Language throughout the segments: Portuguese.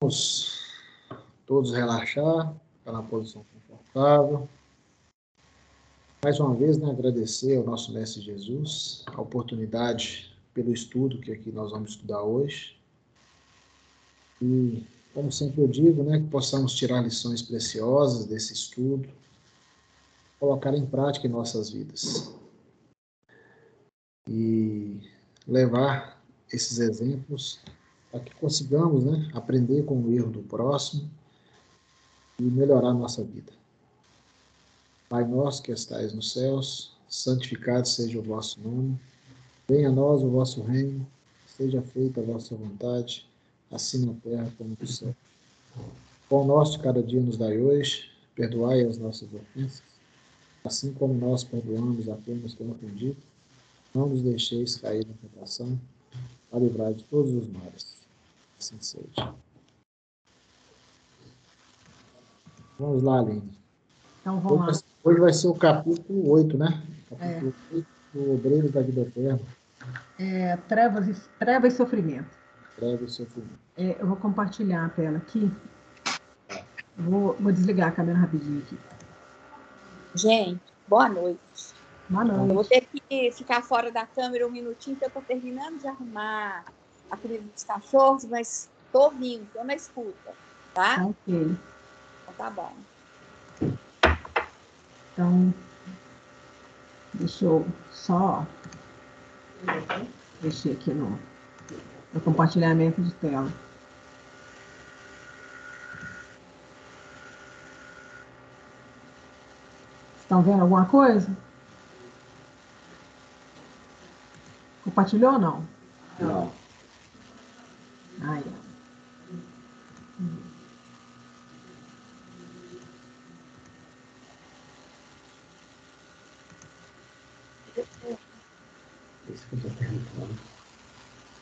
Vamos todos relaxar, ficar na posição confortável. Mais uma vez, né, agradecer ao nosso Mestre Jesus a oportunidade pelo estudo que aqui nós vamos estudar hoje. E, como sempre eu digo, né, que possamos tirar lições preciosas desse estudo, colocar em prática em nossas vidas. E levar esses exemplos para que consigamos, né, aprender com o erro do próximo e melhorar a nossa vida. Pai nosso que estais nos céus, santificado seja o vosso nome. Venha a nós o vosso reino, seja feita a vossa vontade, assim na terra como no céu. Pão nosso de cada dia nos dai hoje, perdoai as nossas ofensas, assim como nós perdoamos a quem nos tem ofendido. Não nos deixeis cair na tentação, para livrar de todos os males. Assim seja. Vamos lá, Aline. Então, vamos lá. Hoje vai ser o capítulo 8, né? Capítulo 8 do Obreiros da Vida Eterna. Treva e sofrimento. Treva e sofrimento. Eu vou compartilhar a tela aqui. Vou desligar a câmera rapidinho aqui. Gente, boa noite. Boa noite. Eu vou ter que ficar fora da câmera um minutinho, porque eu estou terminando de arrumar a comida dos cachorros, mas estou ouvindo, estou na escuta, tá? Ok. Então tá bom. Então, deixa eu só mexer aqui no compartilhamento de tela. Estão vendo alguma coisa? Compartilhou ou não? Não. Aí.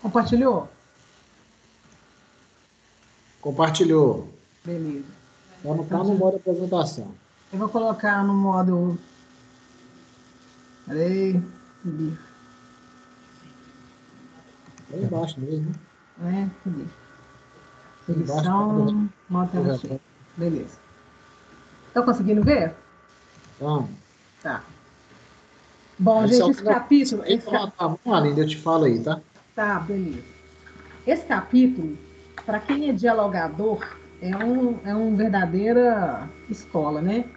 Compartilhou? Compartilhou. Beleza. Só não está no modo apresentação. Eu vou colocar no modo... Peraí. Lá embaixo mesmo. Cadê? Edição, modo tela. Beleza. Estão conseguindo ver? Então, tá. Bom, gente, esse capítulo... Aline, eu te falo aí, tá? Tá, beleza. Esse capítulo, para quem é dialogador, é uma verdadeira escola, né?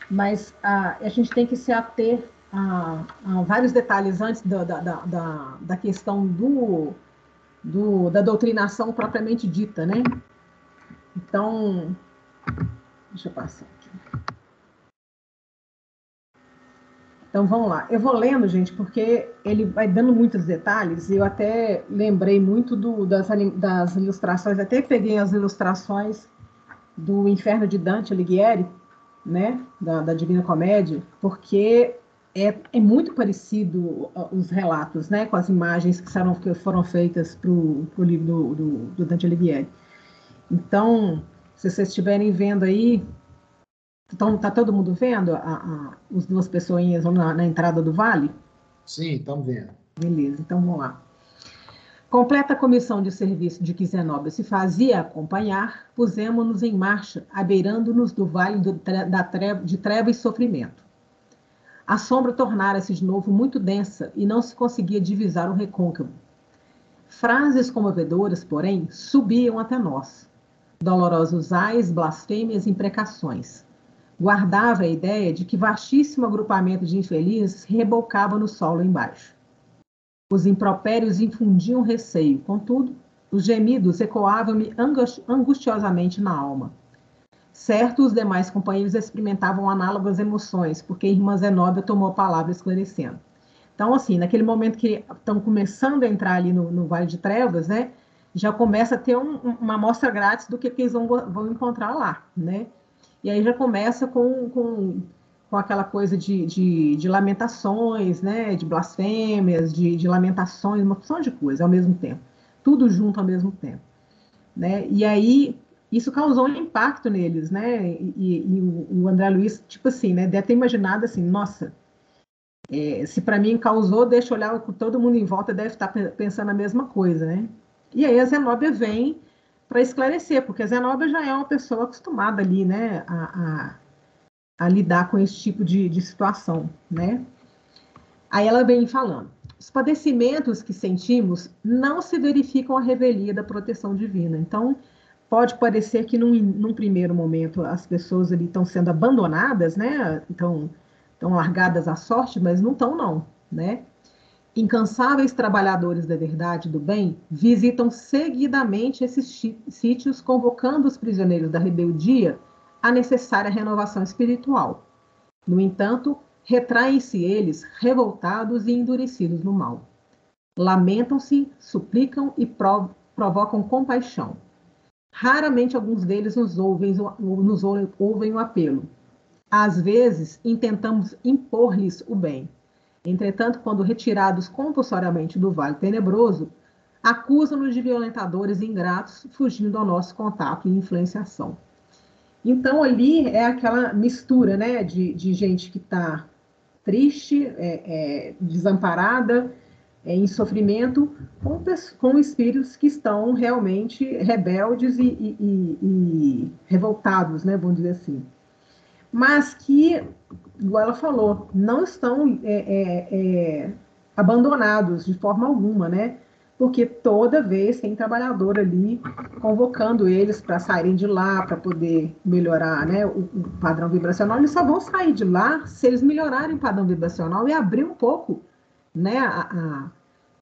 Mas a gente tem que se ater a vários detalhes antes da questão da doutrinação propriamente dita, né? Então, deixa eu passar aqui. Então, vamos lá. Eu vou lendo, gente, porque ele vai dando muitos detalhes, e eu até lembrei muito das ilustrações, até peguei as ilustrações do Inferno de Dante Alighieri, né, da Divina Comédia, porque é muito parecido os relatos, né, com as imagens que foram feitas para o livro do Dante Alighieri. Então, se vocês estiverem vendo aí, então, tá todo mundo vendo as duas pessoinhas na entrada do vale? Sim, estamos vendo. Beleza, então vamos lá. Completa a comissão de serviço de que Zenóbio se fazia acompanhar, pusemos-nos em marcha, abeirando-nos do vale de treva e sofrimento. A sombra tornara-se de novo muito densa e não se conseguia divisar o recôncavo. Frases comovedoras, porém, subiam até nós. Dolorosos ais, blasfêmias e imprecações. Guardava a ideia de que vastíssimo agrupamento de infelizes rebocava no solo embaixo. Os impropérios infundiam receio, contudo, os gemidos ecoavam-me angustiosamente na alma. Certo, os demais companheiros experimentavam análogas emoções, porque a irmã Zenóbia tomou a palavra esclarecendo. Então, assim, naquele momento que estão começando a entrar ali no Vale de Trevas, né, já começa a ter uma amostra grátis do que eles vão encontrar lá, né? E aí já começa com aquela coisa de lamentações, né? De blasfêmias, de lamentações, uma porção de coisa ao mesmo tempo. Tudo junto ao mesmo tempo, né? E aí isso causou um impacto neles, né? E o André Luiz, tipo assim, né? Deve ter imaginado assim, nossa, se para mim causou, deixa eu olhar, todo mundo em volta deve estar pensando a mesma coisa, né? E aí a Zenóbia vem para esclarecer, porque a Zenóbia já é uma pessoa acostumada ali, né, a lidar com esse tipo de situação, né? Aí ela vem falando: os padecimentos que sentimos não se verificam à revelia da proteção divina. Então, pode parecer que num primeiro momento as pessoas ali estão sendo abandonadas, né? Estão largadas à sorte, mas não estão, não, né? Incansáveis trabalhadores da verdade e do bem visitam seguidamente esses sítios, convocando os prisioneiros da rebeldia à necessária renovação espiritual. No entanto, retraem-se eles revoltados e endurecidos no mal. Lamentam-se, suplicam e provocam compaixão. Raramente alguns deles nos ouvem o apelo. Às vezes, intentamos impor-lhes o bem. Entretanto, quando retirados compulsoriamente do vale tenebroso, acusam-nos de violentadores ingratos, fugindo ao nosso contato e influenciação. Então, ali é aquela mistura, né, de gente que está triste, desamparada, em sofrimento, com espíritos que estão realmente rebeldes e revoltados, né, vamos dizer assim. Mas que, igual ela falou, não estão abandonados de forma alguma, né? Porque toda vez tem trabalhador ali convocando eles para saírem de lá, para poder melhorar, né, o padrão vibracional. Eles só vão sair de lá se eles melhorarem o padrão vibracional e abrir um pouco, né,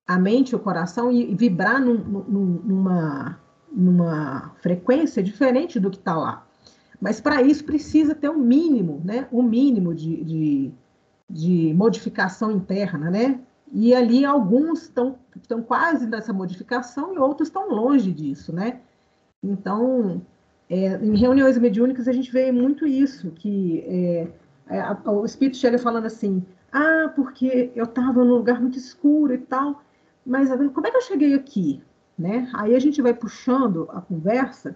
a mente, o coração e vibrar numa frequência diferente do que está lá. Mas para isso precisa ter um mínimo, né, um mínimo de modificação interna, né? E ali alguns estão quase nessa modificação e outros estão longe disso, né? Então, em reuniões mediúnicas a gente vê muito isso, que o espírito chega falando assim: ah, porque eu estava num lugar muito escuro e tal, mas como é que eu cheguei aqui? Né? Aí a gente vai puxando a conversa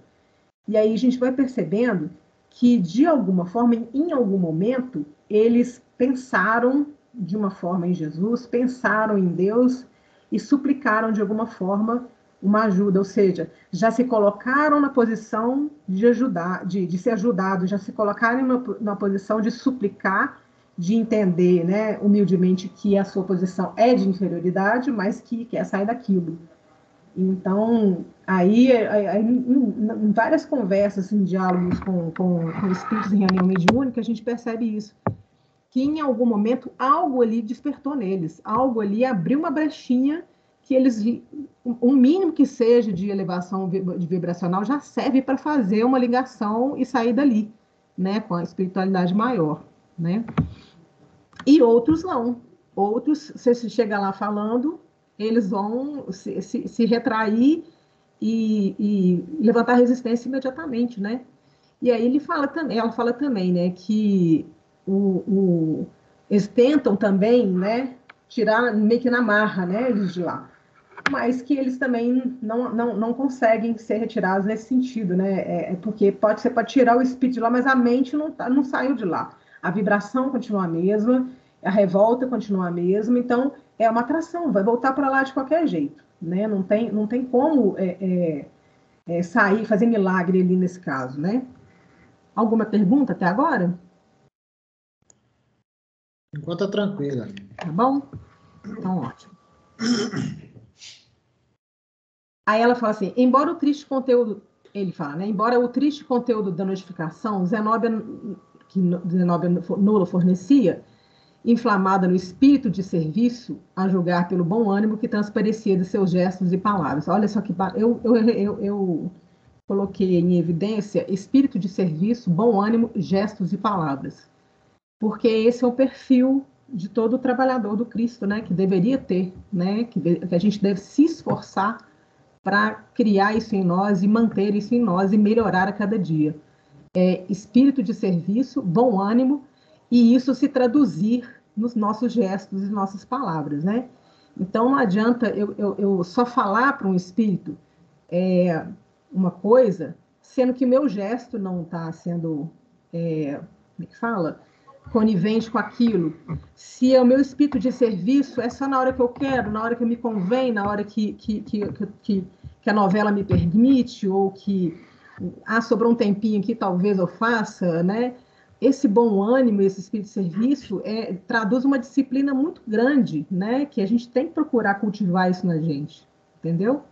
e aí a gente vai percebendo que, de alguma forma, em algum momento, eles pensaram de uma forma em Jesus, pensaram em Deus e suplicaram de alguma forma uma ajuda, ou seja, já se colocaram na posição de ajudar, de ser ajudados, já se colocaram na posição de suplicar, de entender, né, humildemente que a sua posição é de inferioridade, mas que quer sair daquilo. Então, aí em várias conversas, em diálogos com espíritos em reunião mediúnica, a gente percebe isso, que em algum momento algo ali despertou neles, algo ali abriu uma brechinha que eles, um mínimo que seja de elevação de vibracional já serve para fazer uma ligação e sair dali, né, com a espiritualidade maior, né? E outros não. Outros, você chega lá falando, eles vão se retrair e levantar resistência imediatamente, né? E aí ela fala também, né, que eles tentam também, né, tirar meio que na marra, né, eles de lá, mas que eles também não conseguem ser retirados nesse sentido, né? Porque você pode tirar o espírito de lá, mas a mente não saiu de lá. A vibração continua a mesma, a revolta continua a mesma, então é uma atração, vai voltar para lá de qualquer jeito, né? Não tem como sair, fazer milagre ali nesse caso, né? Alguma pergunta até agora? Enquanto é tranquila. Tá bom? Então, ótimo. Aí ela fala assim, embora o triste conteúdo, ele fala, né? Embora o triste conteúdo da notificação, Zenóbia Nula fornecia, inflamada no espírito de serviço, a julgar pelo bom ânimo que transparecia de seus gestos e palavras. Olha só que eu coloquei em evidência espírito de serviço, bom ânimo, gestos e palavras. Porque esse é o perfil de todo trabalhador do Cristo, né? Que deveria ter, né? Que a gente deve se esforçar para criar isso em nós e manter isso em nós e melhorar a cada dia. Espírito de serviço, bom ânimo, e isso se traduzir nos nossos gestos e nossas palavras, né? Então, não adianta eu só falar para um espírito uma coisa, sendo que meu gesto não está sendo, como é que fala? Conivente com aquilo. Se é o meu espírito de serviço, é só na hora que eu quero, na hora que me convém, na hora que a novela me permite, ou que sobrou um tempinho aqui, talvez eu faça, né? Esse bom ânimo, esse espírito de serviço, traduz uma disciplina muito grande, né? Que a gente tem que procurar cultivar isso na gente, entendeu?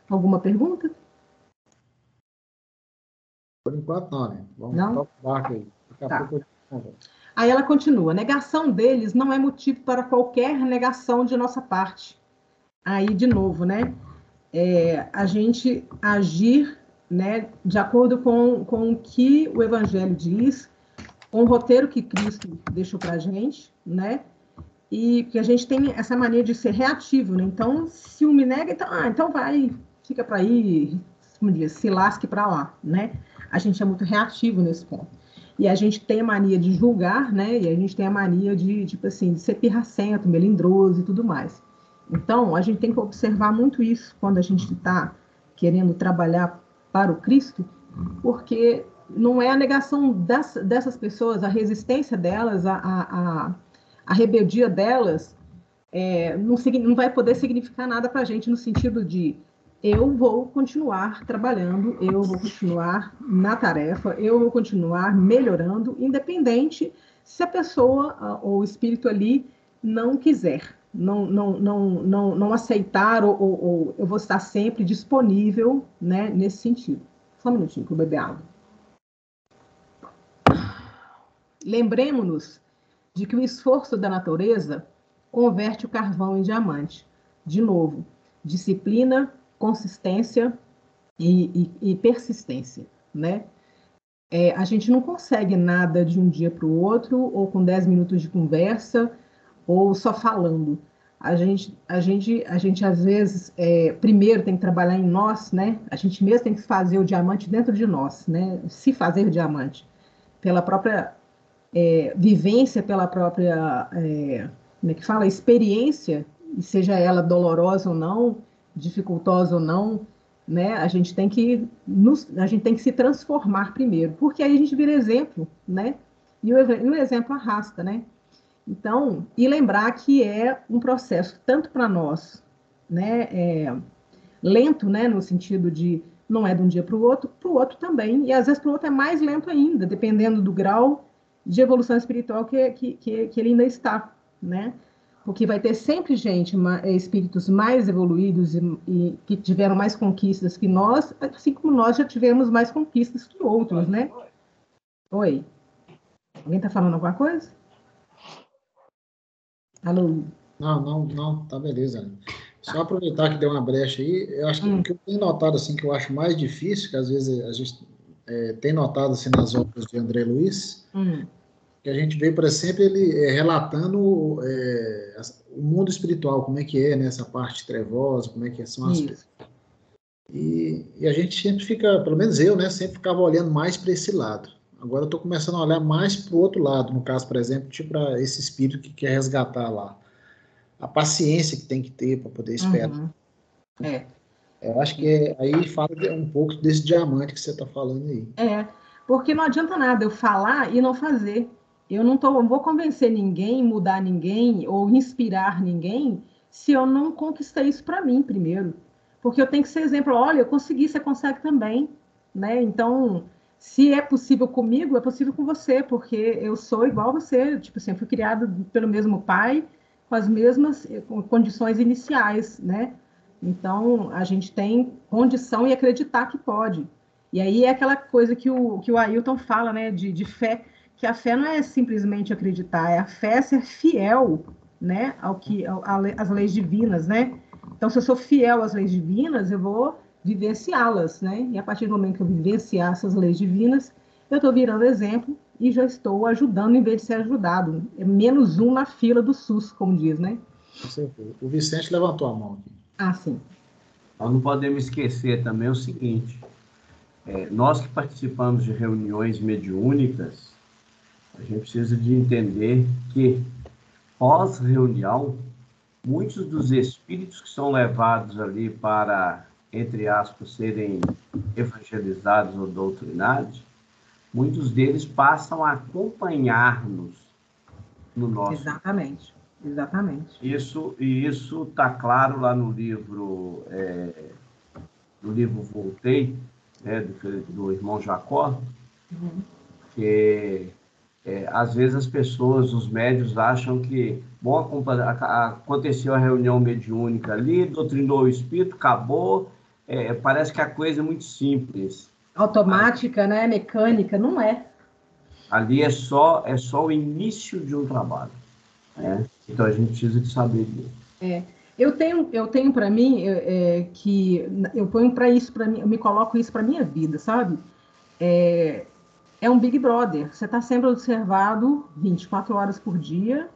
Alguma pergunta? Por enquanto, não, né? Vamos Não? tocar o barco aí. Daqui a Tá. pouco eu converso. Aí ela continua: negação deles não é motivo para qualquer negação de nossa parte. Aí, de novo, né? A gente agir, né, de acordo com o que o Evangelho diz, com o roteiro que Cristo deixou para a gente, né? E que a gente tem essa mania de ser reativo, né? Então, se um me nega, então vai, fica para aí, como diz, se lasque para lá, né? A gente é muito reativo nesse ponto. E a gente tem a mania de julgar, né? E a gente tem a mania de, tipo assim, de ser pirracento, melindroso e tudo mais. Então, a gente tem que observar muito isso quando a gente está querendo trabalhar para o Cristo, porque não é a negação dessas pessoas, a resistência delas, a rebeldia delas, não vai poder significar nada para a gente no sentido de eu vou continuar trabalhando, eu vou continuar na tarefa, eu vou continuar melhorando, independente se a pessoa ou o espírito ali não quiser, não aceitar, ou eu vou estar sempre disponível, né, nesse sentido. Só um minutinho que eu beber água. Lembremos-nos de que o esforço da natureza converte o carvão em diamante. De novo, disciplina, consistência e persistência, né? A gente não consegue nada de um dia para o outro, ou com 10 minutos de conversa, ou só falando. A gente às vezes, primeiro tem que trabalhar em nós, né? A gente mesmo tem que fazer o diamante dentro de nós, né? Se fazer diamante. Pela própria vivência, pela própria, como é que fala? Experiência, seja ela dolorosa ou não, dificultosa ou não, né? A gente tem que se transformar primeiro, porque aí a gente vira exemplo, né? E o exemplo arrasta, né? Então, e lembrar que é um processo tanto para nós, né? Lento, né? No sentido de não é de um dia para o outro também, e às vezes para o outro é mais lento ainda, dependendo do grau de evolução espiritual que ele ainda está, né? Porque vai ter sempre espíritos mais evoluídos e que tiveram mais conquistas que nós, assim como nós já tivemos mais conquistas que outros, né? Oi. Alguém está falando alguma coisa? Alô? Não, tá beleza. Só aproveitar que deu uma brecha aí, eu acho que o que eu tenho notado, assim, que eu acho mais difícil, que às vezes a gente tem notado, assim, nas obras de André Luiz, que a gente vê, por exemplo, ele relatando o mundo espiritual, como é que é, né, essa parte trevosa, como é que são as coisas. E a gente sempre fica, pelo menos eu, né, sempre ficava olhando mais para esse lado. Agora eu estou começando a olhar mais para o outro lado, no caso, por exemplo, tipo para esse espírito que quer resgatar lá. A paciência que tem que ter para poder esperar. Eu acho que aí fala um pouco desse diamante que você está falando aí. Porque não adianta nada eu falar e não fazer. Eu não vou convencer ninguém, mudar ninguém ou inspirar ninguém se eu não conquistei isso para mim primeiro. Porque eu tenho que ser exemplo. Olha, eu consegui, você consegue também, né? Então, se é possível comigo, é possível com você, porque eu sou igual a você. Tipo assim, eu fui criada pelo mesmo pai, com as mesmas condições iniciais, né? Então, a gente tem condição e acreditar que pode. E aí é aquela coisa que o Ailton fala, né, de fé, que a fé não é simplesmente acreditar, a fé é ser fiel, né, às leis divinas, né? Então, se eu sou fiel às leis divinas, eu vou vivenciá-las, né? E a partir do momento que eu vivenciar essas leis divinas, eu estou virando exemplo e já estou ajudando em vez de ser ajudado. É menos um na fila do SUS, como diz, né? Com certeza. O Vicente levantou a mão aqui. Sim. Nós não podemos esquecer também o seguinte, nós que participamos de reuniões mediúnicas, a gente precisa de entender que, pós-reunião, muitos dos espíritos que são levados ali para, entre aspas, serem evangelizados ou doutrinados, muitos deles passam a acompanhar-nos no nosso... Exatamente. Isso está claro lá no livro no livro Voltei, né, do irmão Jacó, que às vezes as pessoas, os médios, acham que, bom, aconteceu a reunião mediúnica ali, doutrinou o espírito, acabou, parece que a coisa é muito simples. Automática, né? Mecânica, não é. Ali é só o início de um trabalho, né? Então a gente precisa de saber disso. Eu tenho para mim que eu ponho para isso para mim, eu me coloco isso para minha vida, sabe? É um Big Brother. Você está sempre observado 24 horas por dia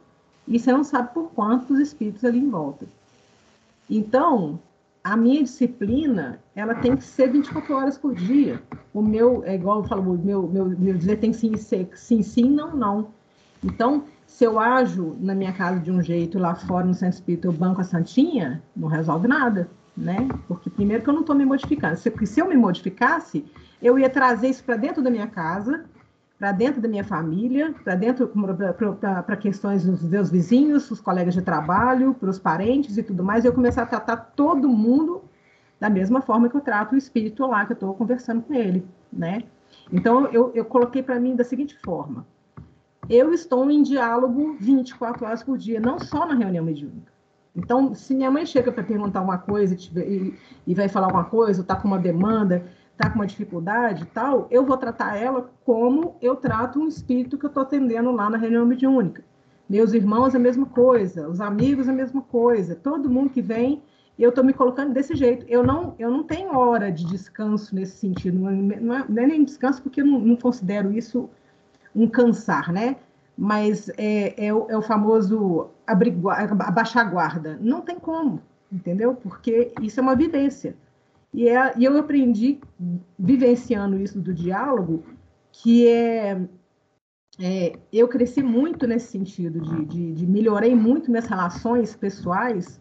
e você não sabe por quantos espíritos ali em volta. Então, a minha disciplina, ela tem que ser 24 horas por dia. O meu, igual eu falo, meu dizer tem sim, sim, sim, não, não. Então, se eu ajo na minha casa de um jeito, lá fora no centro espírita eu banco a santinha, não resolve nada, né? Porque primeiro que eu não estou me modificando. Se eu me modificasse, eu ia trazer isso para dentro da minha casa, para dentro da minha família, para dentro para questões dos meus vizinhos, os colegas de trabalho, para os parentes e tudo mais, eu começar a tratar todo mundo da mesma forma que eu trato o espírito lá que eu estou conversando com ele, né? Então eu coloquei para mim da seguinte forma: eu estou em diálogo 24 horas por dia, não só na reunião mediúnica. Então, se minha mãe chega para perguntar uma coisa e vai falar alguma coisa, ou está com uma demanda, está com uma dificuldade e tal, eu vou tratar ela como eu trato um espírito que eu estou atendendo lá na reunião mediúnica. Meus irmãos, a mesma coisa. Os amigos, a mesma coisa. Todo mundo que vem, eu estou me colocando desse jeito. Eu não tenho hora de descanso nesse sentido. Não é nem descanso, porque eu não considero isso um cansar, né? Mas é o famoso abaixar a guarda. Não tem como, entendeu? Porque isso é uma vivência. E eu aprendi, vivenciando isso do diálogo, que eu cresci muito nesse sentido, de melhorei muito minhas relações pessoais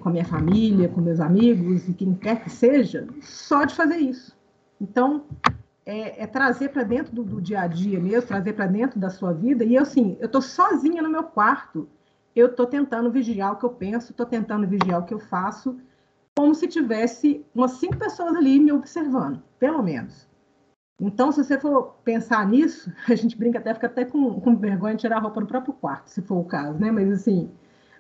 com a minha família, com meus amigos e quem quer que seja, só de fazer isso. Então, trazer para dentro do dia a dia mesmo, trazer para dentro da sua vida. E eu estou sozinha no meu quarto, eu estou tentando vigiar o que eu penso, estou tentando vigiar o que eu faço, como se tivesse umas 5 pessoas ali me observando, pelo menos. Então, se você for pensar nisso, a gente fica até com vergonha de tirar a roupa no próprio quarto, se for o caso, né? Mas assim,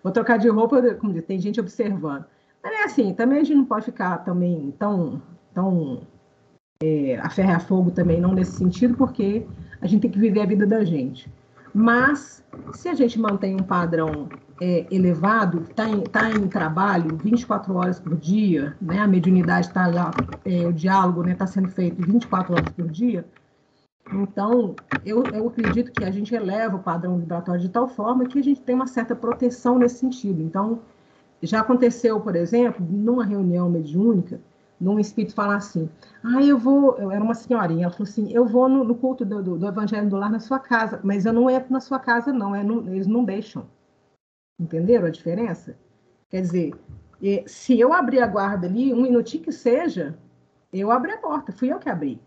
vou trocar de roupa, como diz, tem gente observando. Mas é assim, também a gente não pode ficar também tão a ferro e a fogo também, não nesse sentido, porque a gente tem que viver a vida da gente. Mas, se a gente mantém um padrão elevado, está em trabalho 24 horas por dia, né? A mediunidade está lá, o diálogo está sendo feito 24 horas por dia, então, eu acredito que a gente eleva o padrão vibratório de tal forma que a gente tem uma certa proteção nesse sentido. Então, já aconteceu, por exemplo, numa reunião mediúnica, num espírito falar assim, eu era uma senhorinha, ela falou assim, eu vou no culto do Evangelho do Lar na sua casa, mas eu não entro na sua casa não, eles não deixam. Entenderam a diferença? Quer dizer, se eu abrir a guarda ali, um minutinho que seja, eu abri a porta, fui eu que abri.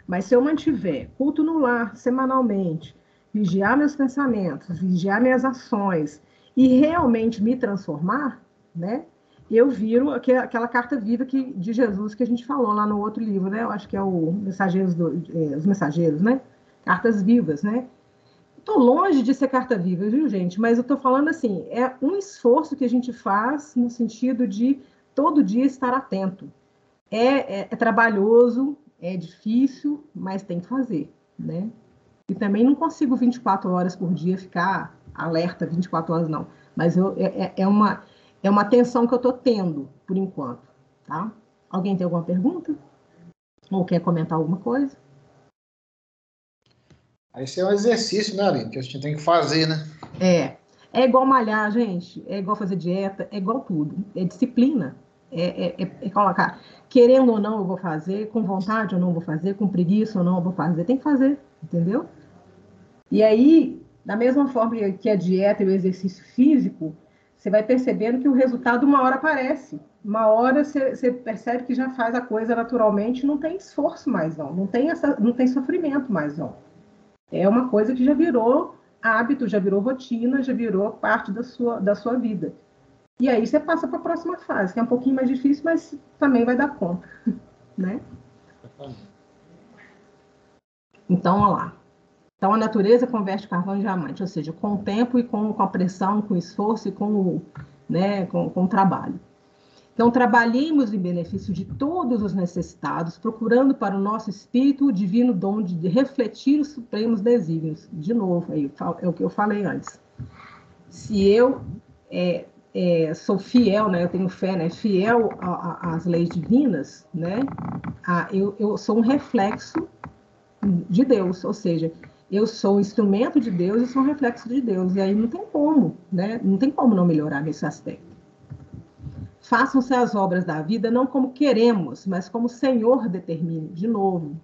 Mas se eu mantiver culto no lar semanalmente, vigiar meus pensamentos, vigiar minhas ações e realmente me transformar, né? Eu viro aquela carta viva de Jesus que a gente falou lá no outro livro, né? Eu acho que é os Mensageiros, né? Cartas vivas, né? Estou longe de ser carta viva, viu, gente? Mas eu estou falando assim, é um esforço que a gente faz no sentido de todo dia estar atento. É trabalhoso, é difícil, mas tem que fazer, né? E também não consigo 24 horas por dia ficar alerta 24 horas, não. Mas é uma atenção que eu estou tendo, por enquanto, tá? Alguém tem alguma pergunta? Ou quer comentar alguma coisa? Esse é um exercício, né, Aline, que a gente tem que fazer, né? É igual malhar, gente, é igual fazer dieta, é igual tudo. É disciplina, é colocar, querendo ou não eu vou fazer, com vontade ou não eu vou fazer, com preguiça ou não eu vou fazer, tem que fazer, entendeu? E aí, da mesma forma que a dieta e o exercício físico, você vai percebendo que o resultado uma hora aparece. Uma hora você percebe que já faz a coisa naturalmente, não tem esforço mais, não tem sofrimento mais, não. É uma coisa que já virou hábito, já virou rotina, já virou parte da sua vida. E aí você passa para a próxima fase, que é um pouquinho mais difícil, mas também vai dar conta, né? Então, olha lá. Então, a natureza converte carvão em diamante, ou seja, com o tempo e com a pressão, com o esforço e com o trabalho. Então, trabalhemos em benefício de todos os necessitados, procurando para o nosso espírito o divino dom de refletir os supremos desígnios. De novo, aí, é o que eu falei antes. Se eu sou fiel, né, eu tenho fé, né, fiel às leis divinas, né, eu sou um reflexo de Deus, ou seja, eu sou um instrumento de Deus e sou um reflexo de Deus, e aí não tem como, né, não tem como não melhorar nesse aspecto. Façam-se as obras da vida não como queremos, mas como o Senhor determine. De novo,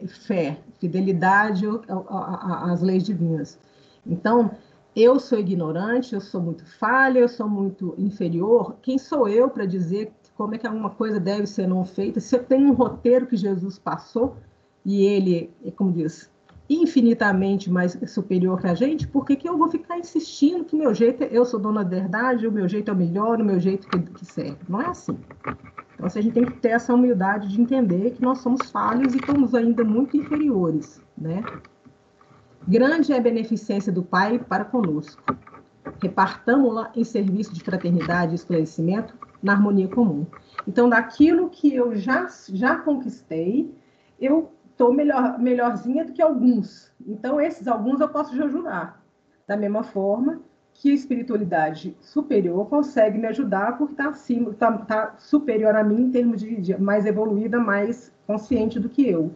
fé, fidelidade às leis divinas. Então, eu sou ignorante, eu sou muito falha, eu sou muito inferior. Quem sou eu para dizer como é que alguma coisa deve ser não feita? Se eu tenho um roteiro que Jesus passou e ele, como diz, infinitamente mais superior que a gente, por que eu vou ficar insistindo que meu jeito, eu sou dona da verdade, o meu jeito é o melhor, o meu jeito que serve? Não é assim. Então, a gente tem que ter essa humildade de entender que nós somos falhos e estamos ainda muito inferiores, né? Grande é a beneficência do Pai para conosco. Repartamo-la em serviço de fraternidade e esclarecimento na harmonia comum. Então, daquilo que eu já conquistei, eu estou melhorzinha do que alguns. Então, esses alguns eu posso ajudar. Da mesma forma que a espiritualidade superior consegue me ajudar porque está acima, tá superior a mim em termos de mais evoluída, mais consciente do que eu.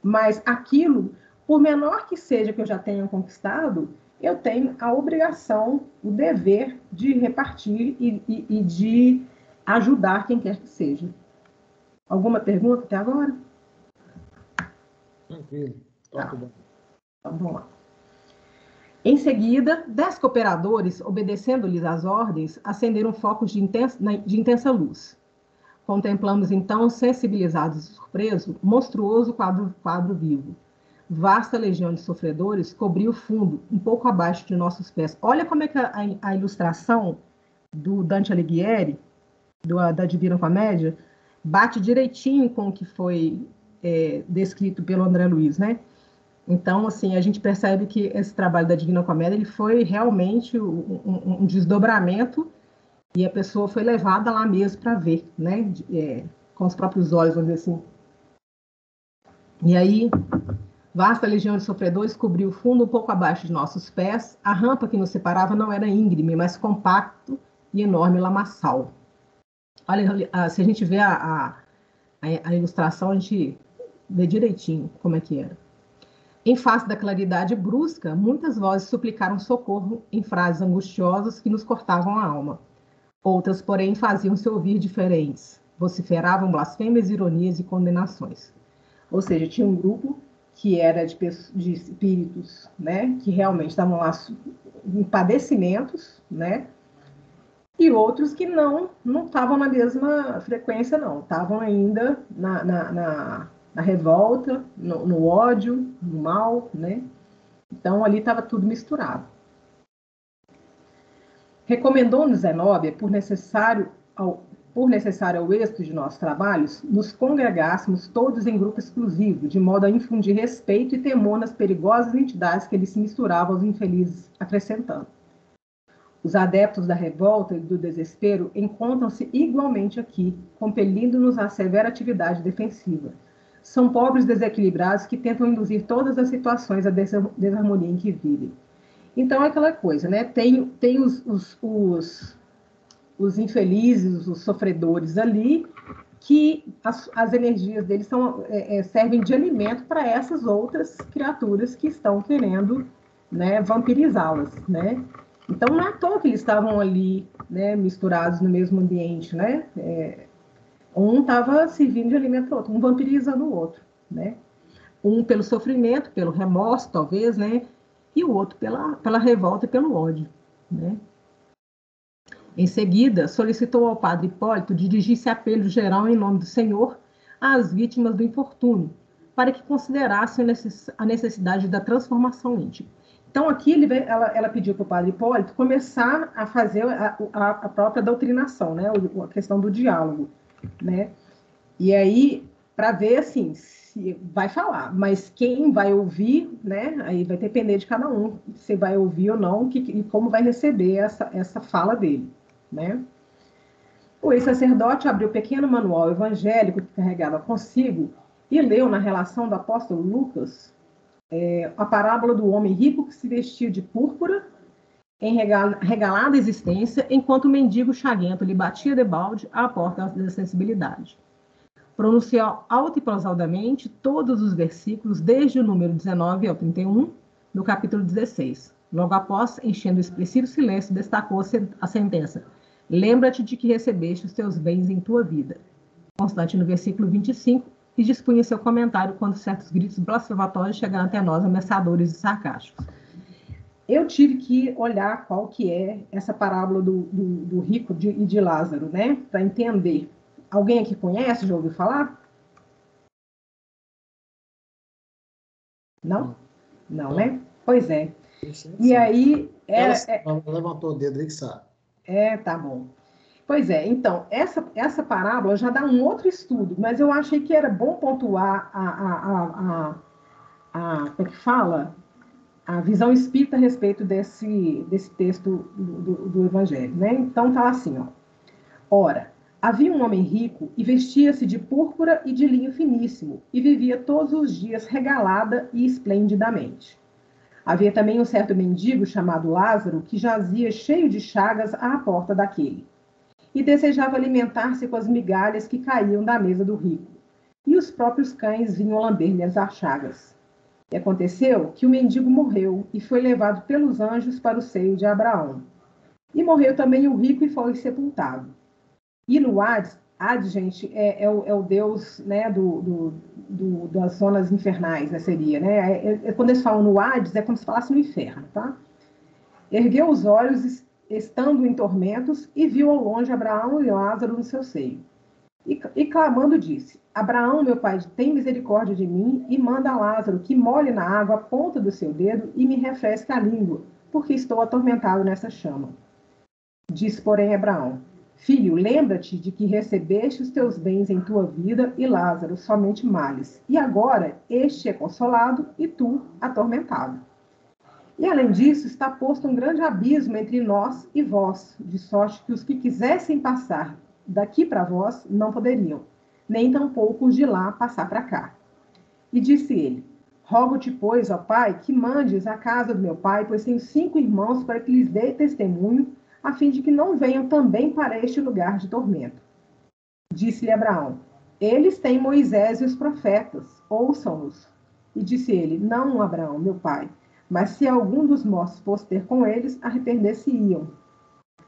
Mas aquilo, por menor que seja que eu já tenha conquistado, eu tenho a obrigação, o dever de repartir e de ajudar quem quer que seja. Alguma pergunta até agora? Tranquilo. Tá. Então, vamos lá. Em seguida, 10 cooperadores, obedecendo-lhes as ordens, acenderam focos de intensa luz. Contemplamos, então, sensibilizados e surpresos, monstruoso quadro vivo. Vasta legião de sofredores cobriu o fundo, um pouco abaixo de nossos pés. Olha como é que a ilustração do Dante Alighieri, da Divina Comédia, bate direitinho com o que foi descrito pelo André Luiz, né? Então, assim, a gente percebe que esse trabalho da Divina Comédia ele foi realmente um desdobramento e a pessoa foi levada lá mesmo para ver, né? Com os próprios olhos, vamos dizer assim. E aí, vasta legião de sofredores cobriu o fundo um pouco abaixo de nossos pés. A rampa que nos separava não era íngreme, mas compacto e enorme lamaçal. Olha, se a gente vê a ilustração, a gente vê direitinho como é que era. Em face da claridade brusca, muitas vozes suplicaram socorro em frases angustiosas que nos cortavam a alma. Outras, porém, faziam-se ouvir diferentes. Vociferavam blasfêmias, ironias e condenações. Ou seja, tinha um grupo que era de espíritos, né, que realmente estavam lá em padecimentos, né, e outros que não estavam na mesma frequência, não. Estavam ainda na revolta, no ódio, no mal, né? Então, ali estava tudo misturado. Recomendou-nos Zenóbia, por necessário ao êxito de nossos trabalhos, nos congregássemos todos em grupo exclusivo, de modo a infundir respeito e temor nas perigosas entidades que eles se misturavam aos infelizes, acrescentando. Os adeptos da revolta e do desespero encontram-se igualmente aqui, compelindo-nos à severa atividade defensiva. São pobres desequilibrados que tentam induzir todas as situações à desarmonia em que vivem. Então, é aquela coisa, né? Tem os infelizes, os sofredores ali, que as energias deles servem de alimento para essas outras criaturas que estão querendo, né, vampirizá-las, né? Então, não é à toa que eles estavam ali, né, misturados no mesmo ambiente, né? Um estava servindo de alimento para o outro, um vampirizando o outro, né? Um pelo sofrimento, pelo remorso, talvez, né? E o outro pela revolta e pelo ódio, né? Em seguida, solicitou ao padre Hipólito dirigir-se apelo geral em nome do Senhor às vítimas do infortúnio, para que considerassem a necessidade da transformação íntima. Então, aqui ela pediu para o padre Hipólito começar a fazer a própria doutrinação, né? A questão do diálogo, né? E aí, para ver, assim, se vai falar, mas quem vai ouvir, né? Aí vai depender de cada um, se vai ouvir ou não, e como vai receber essa fala dele, né? O ex-sacerdote abriu o pequeno manual evangélico que carregava consigo e leu na relação do apóstolo Lucas a parábola do homem rico que se vestia de púrpura em regalada existência, enquanto o mendigo chaguento lhe batia debalde à porta da sensibilidade. Pronunciou alto e prosaldamente todos os versículos, desde o número 19 ao 31, do capítulo 16. Logo após, enchendo o expressivo silêncio, destacou a sentença: lembra-te de que recebeste os teus bens em tua vida. Constante no versículo 25, e dispunha seu comentário quando certos gritos blasfematórios chegaram até nós, ameaçadores e sarcásticos. Eu tive que olhar qual que é essa parábola do rico e de Lázaro, né? Para entender. Alguém aqui conhece? Já ouviu falar? Não? Não, né? Pois é. E aí... Ela levantou o dedo aí que sabe. Tá bom. Pois é, então, essa parábola já dá um outro estudo, mas eu achei que era bom pontuar como é que fala? A visão espírita a respeito desse texto do Evangelho, né? Então, tá assim, ó. Ora, havia um homem rico e vestia-se de púrpura e de linho finíssimo, e vivia todos os dias regalada e esplendidamente. Havia também um certo mendigo chamado Lázaro, que jazia cheio de chagas à porta daquele, e desejava alimentar-se com as migalhas que caíam da mesa do rico, e os próprios cães vinham lamber-lhe as chagas. E aconteceu que o mendigo morreu e foi levado pelos anjos para o seio de Abraão. E morreu também o rico e foi sepultado. E no Hades, gente, é o Deus, né, das zonas infernais, né, seria, né? Quando eles falam no Hades, é como se falasse no inferno, tá? Ergueu os olhos, estando em tormentos, e viu ao longe Abraão e Lázaro no seu seio. E clamando disse: Abraão, meu pai, tem misericórdia de mim e manda a Lázaro que molhe na água a ponta do seu dedo e me refresque a língua, porque estou atormentado nessa chama. Disse, porém, Abraão: Filho, lembra-te de que recebeste os teus bens em tua vida e Lázaro somente males. E agora este é consolado e tu atormentado. E além disso, está posto um grande abismo entre nós e vós, de sorte que os que quisessem passar daqui para vós não poderiam, nem tampouco os de lá passar para cá. E disse ele: Rogo-te, pois, ó pai, que mandes à casa do meu pai, pois tenho 5 irmãos, para que lhes dê testemunho, a fim de que não venham também para este lugar de tormento. Disse-lhe Abraão: Eles têm Moisés e os profetas, ouçam-nos. E disse ele: Não, Abraão, meu pai, mas se algum dos mortos fosse ter com eles, arrepender-se-iam.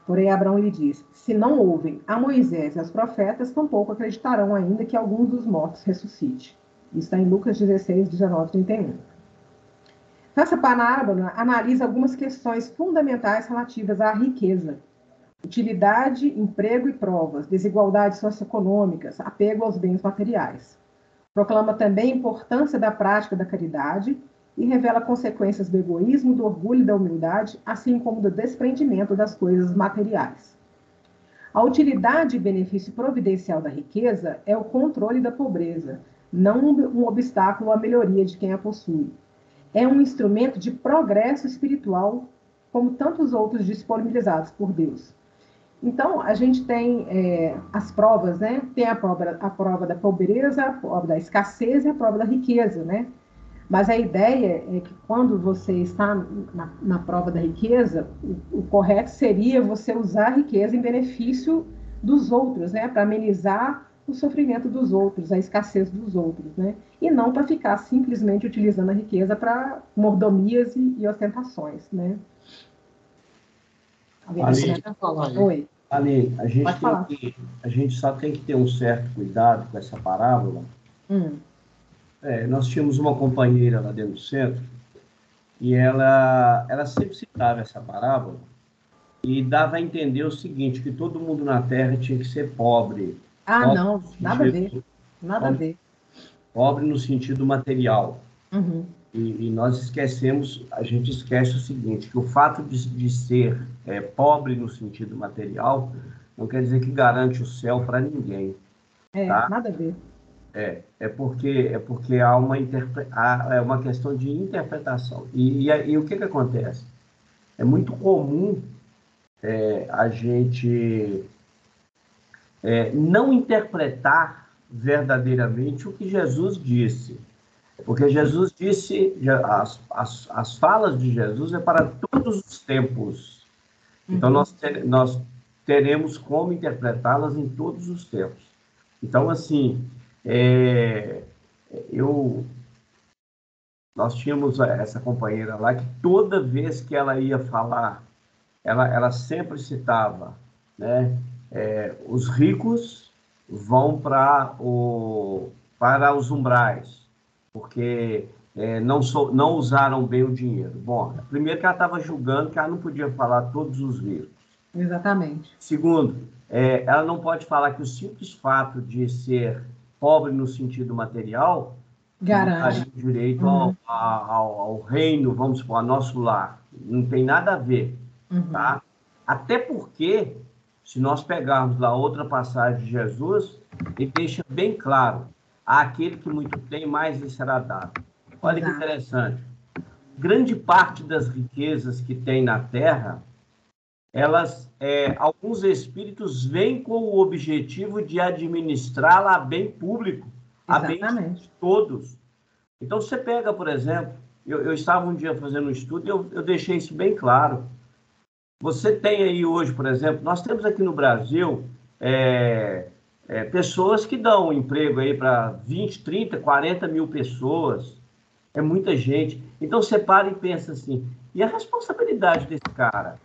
Porém, Abraão lhe disse: Se não ouvem a Moisés e aos profetas, tampouco acreditarão ainda que algum dos mortos ressuscite. Isso está em Lucas 16, 19, 31. Essa parábola analisa algumas questões fundamentais relativas à riqueza: utilidade, emprego e provas, desigualdades socioeconômicas, apego aos bens materiais. Proclama também a importância da prática da caridade e revela consequências do egoísmo, do orgulho e da humildade, assim como do desprendimento das coisas materiais. A utilidade e benefício providencial da riqueza é o controle da pobreza, não um obstáculo à melhoria de quem a possui. É um instrumento de progresso espiritual, como tantos outros disponibilizados por Deus. Então, a gente tem as provas, né? Tem a prova da pobreza, a prova da escassez e a prova da riqueza, né? Mas a ideia é que quando você está na prova da riqueza, o correto seria você usar a riqueza em benefício dos outros, né? Para amenizar o sofrimento dos outros, a escassez dos outros, né? E não para ficar simplesmente utilizando a riqueza para mordomias e ostentações, né? Ali, a gente só tem que ter um certo cuidado com essa parábola. Nós tínhamos uma companheira lá dentro do centro e ela sempre citava essa parábola e dava a entender o seguinte, que todo mundo na Terra tinha que ser pobre. Não, nada a ver. Nada a ver. Pobre no sentido material. Uhum. E nós esquecemos, a gente esquece o seguinte, que o fato de ser pobre no sentido material não quer dizer que garante o céu para ninguém, tá? Nada a ver. É porque há uma questão de interpretação. E o que acontece? É muito comum a gente não interpretar verdadeiramente o que Jesus disse. Porque Jesus disse, as falas de Jesus é para todos os tempos. Então, nós teremos como interpretá-las em todos os tempos. Então, assim, nós tínhamos essa companheira lá que toda vez que ela ia falar, ela sempre citava, né? Os ricos vão para os umbrais, porque não usaram bem o dinheiro. Bom, primeiro que ela estava julgando que ela não podia falar todos os ricos. Exatamente. Segundo, ela não pode falar que o simples fato de ser pobre no sentido material Garante. daria direito ao reino, vamos supor, ao nosso lar. Não tem nada a ver, tá? Até porque, se nós pegarmos lá outra passagem de Jesus, ele deixa bem claro, aquele que muito tem, mais lhe será dado. Olha que interessante. Grande parte das riquezas que tem na Terra, alguns espíritos vêm com o objetivo de administrá-la a bem público, a bem de todos. Então, você pega, por exemplo, eu estava um dia fazendo um estudo e eu deixei isso bem claro. Você tem aí hoje, por exemplo, nós temos aqui no Brasil pessoas que dão emprego aí para 20, 30, 40 mil pessoas. É muita gente. Então, você para e pensa assim, e a responsabilidade desse cara?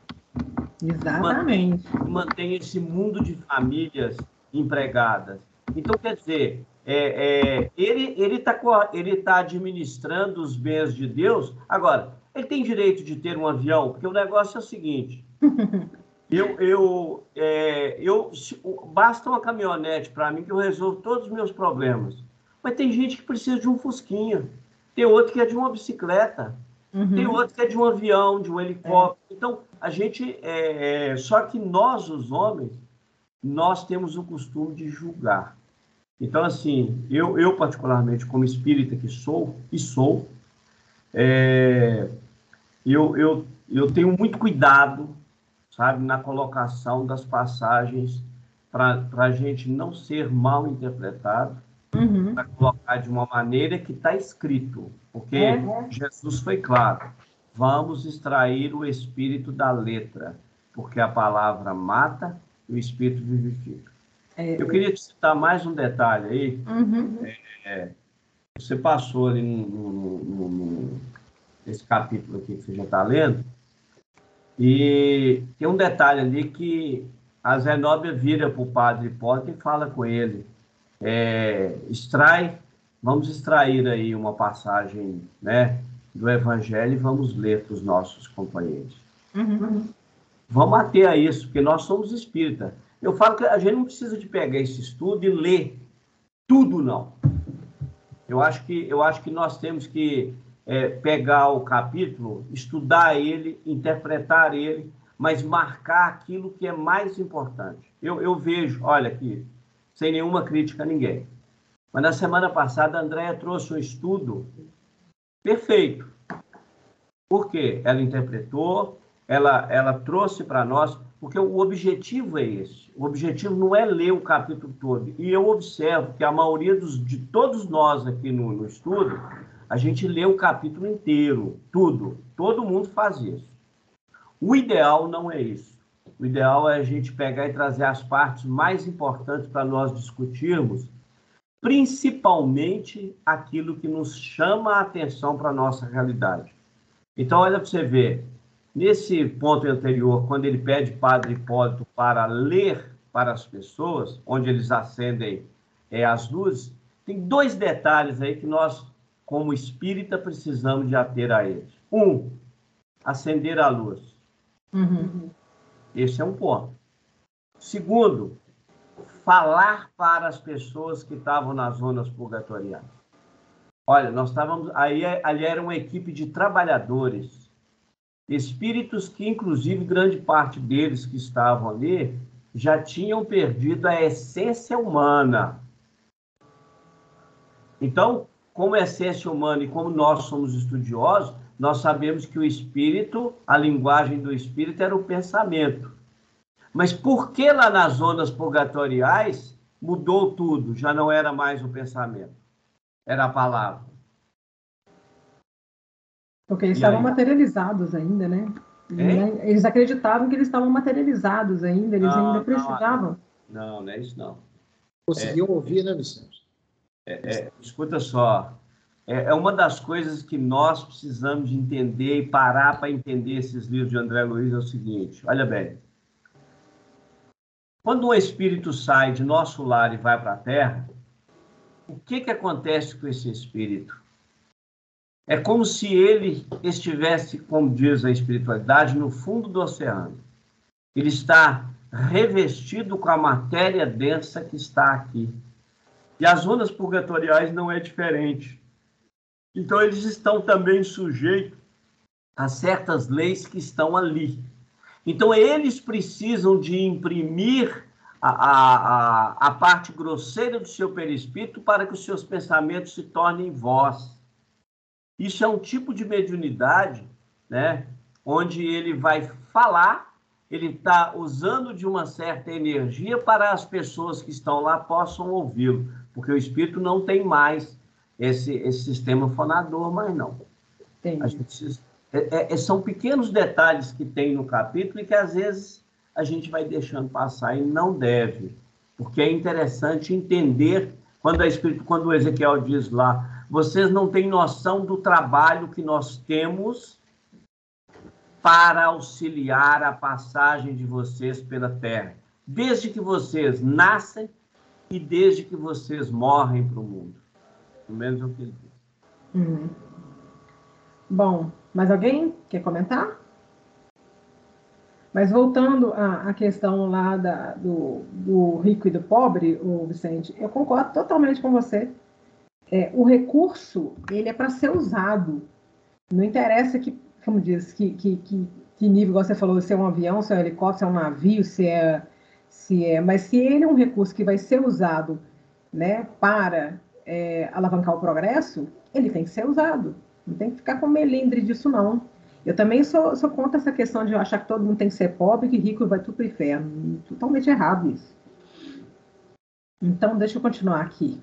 Exatamente. Mantém esse mundo de famílias empregadas. Então, quer dizer, ele tá administrando os bens de Deus. Agora, ele tem direito de ter um avião? Porque o negócio é o seguinte, basta uma caminhonete para mim que eu resolvo todos os meus problemas. Mas tem gente que precisa de um fusquinha, tem outro que é de uma bicicleta, tem outro que é de um avião, de um helicóptero. Então, a gente... só que nós, os homens, nós temos o costume de julgar. Então, assim, eu particularmente, como espírita que sou, eu tenho muito cuidado, sabe, na colocação das passagens para a gente não ser mal interpretado, para colocar de uma maneira que está escrito. Porque Jesus foi claro, vamos extrair o espírito da letra, porque a palavra mata e o espírito vivifica. Eu queria te citar mais um detalhe aí. Você passou ali nesse capítulo aqui que você já está lendo, e tem um detalhe ali que a Zenóbia vira para o padre Hipólito e fala com ele, vamos extrair aí uma passagem, né, do Evangelho e vamos ler para os nossos companheiros. Vamos ater a isso, porque nós somos espíritas. Eu falo que a gente não precisa de pegar esse estudo e ler tudo, não. Eu acho que nós temos que pegar o capítulo, estudar ele, interpretar ele, mas marcar aquilo que é mais importante. Eu vejo, olha aqui, sem nenhuma crítica a ninguém, mas na semana passada a Andréia trouxe um estudo perfeito. Por quê? Ela interpretou, ela trouxe para nós, porque o objetivo é esse. O objetivo não é ler o capítulo todo. E eu observo que a maioria de todos nós aqui no estudo, a gente lê o capítulo inteiro, tudo. Todo mundo faz isso. O ideal não é isso. O ideal é a gente pegar e trazer as partes mais importantes para nós discutirmos, principalmente aquilo que nos chama a atenção para a nossa realidade. Então, olha para você ver, nesse ponto anterior, quando ele pede Padre Hipólito para ler para as pessoas, onde eles acendem as luzes, tem dois detalhes aí que nós, como espírita, precisamos de ater a eles. Um, acender a luz. Esse é um ponto. Segundo, falar para as pessoas que estavam nas zonas purgatoriais. Olha, nós estávamos... Ali era uma equipe de trabalhadores, espíritos que, inclusive, grande parte deles que estavam ali já tinham perdido a essência humana. Então, como essência humana e como nós somos estudiosos, nós sabemos que o espírito, a linguagem do espírito era o pensamento. Mas por que lá nas zonas purgatoriais mudou tudo? Já não era mais o pensamento, era a palavra. Porque eles estavam materializados ainda, né? Eles acreditavam que eles estavam materializados ainda, eles ainda precisavam. Não é isso não. Conseguiam ouvir, né, Vicente? Escuta só, é uma das coisas que nós precisamos de entender e parar para entender esses livros de André Luiz é o seguinte, olha bem, quando um espírito sai de nosso lar e vai para a Terra, o que acontece com esse espírito? É como se ele estivesse, como diz a espiritualidade, no fundo do oceano. Ele está revestido com a matéria densa que está aqui. E as zonas purgatoriais não é diferente. Então, eles estão também sujeitos a certas leis que estão ali. Então, eles precisam de imprimir a parte grosseira do seu perispírito para que os seus pensamentos se tornem voz. Isso é um tipo de mediunidade, né, onde ele vai falar, ele está usando de uma certa energia para as pessoas que estão lá possam ouvi-lo, porque o espírito não tem mais esse sistema fonador, mas não. A gente, são pequenos detalhes que tem no capítulo e que às vezes a gente vai deixando passar e não deve, porque é interessante entender quando o Ezequiel diz lá, vocês não têm noção do trabalho que nós temos para auxiliar a passagem de vocês pela Terra, desde que vocês nascem e desde que vocês morrem para o mundo. Pelo menos é o que ele diz. Bom, mais alguém quer comentar? Mas voltando à questão lá do rico e do pobre, o Vicente, eu concordo totalmente com você. O recurso, ele é para ser usado. Não interessa que, como diz, que nível, igual você falou, se é um avião, se é um helicóptero, se é um navio, mas se ele é um recurso que vai ser usado, né, para alavancar o progresso, ele tem que ser usado. Não tem que ficar com melindre disso, não. Eu também sou contra essa questão de achar que todo mundo tem que ser pobre e que rico vai tudo para o inferno. Totalmente errado isso. Então, deixa eu continuar aqui.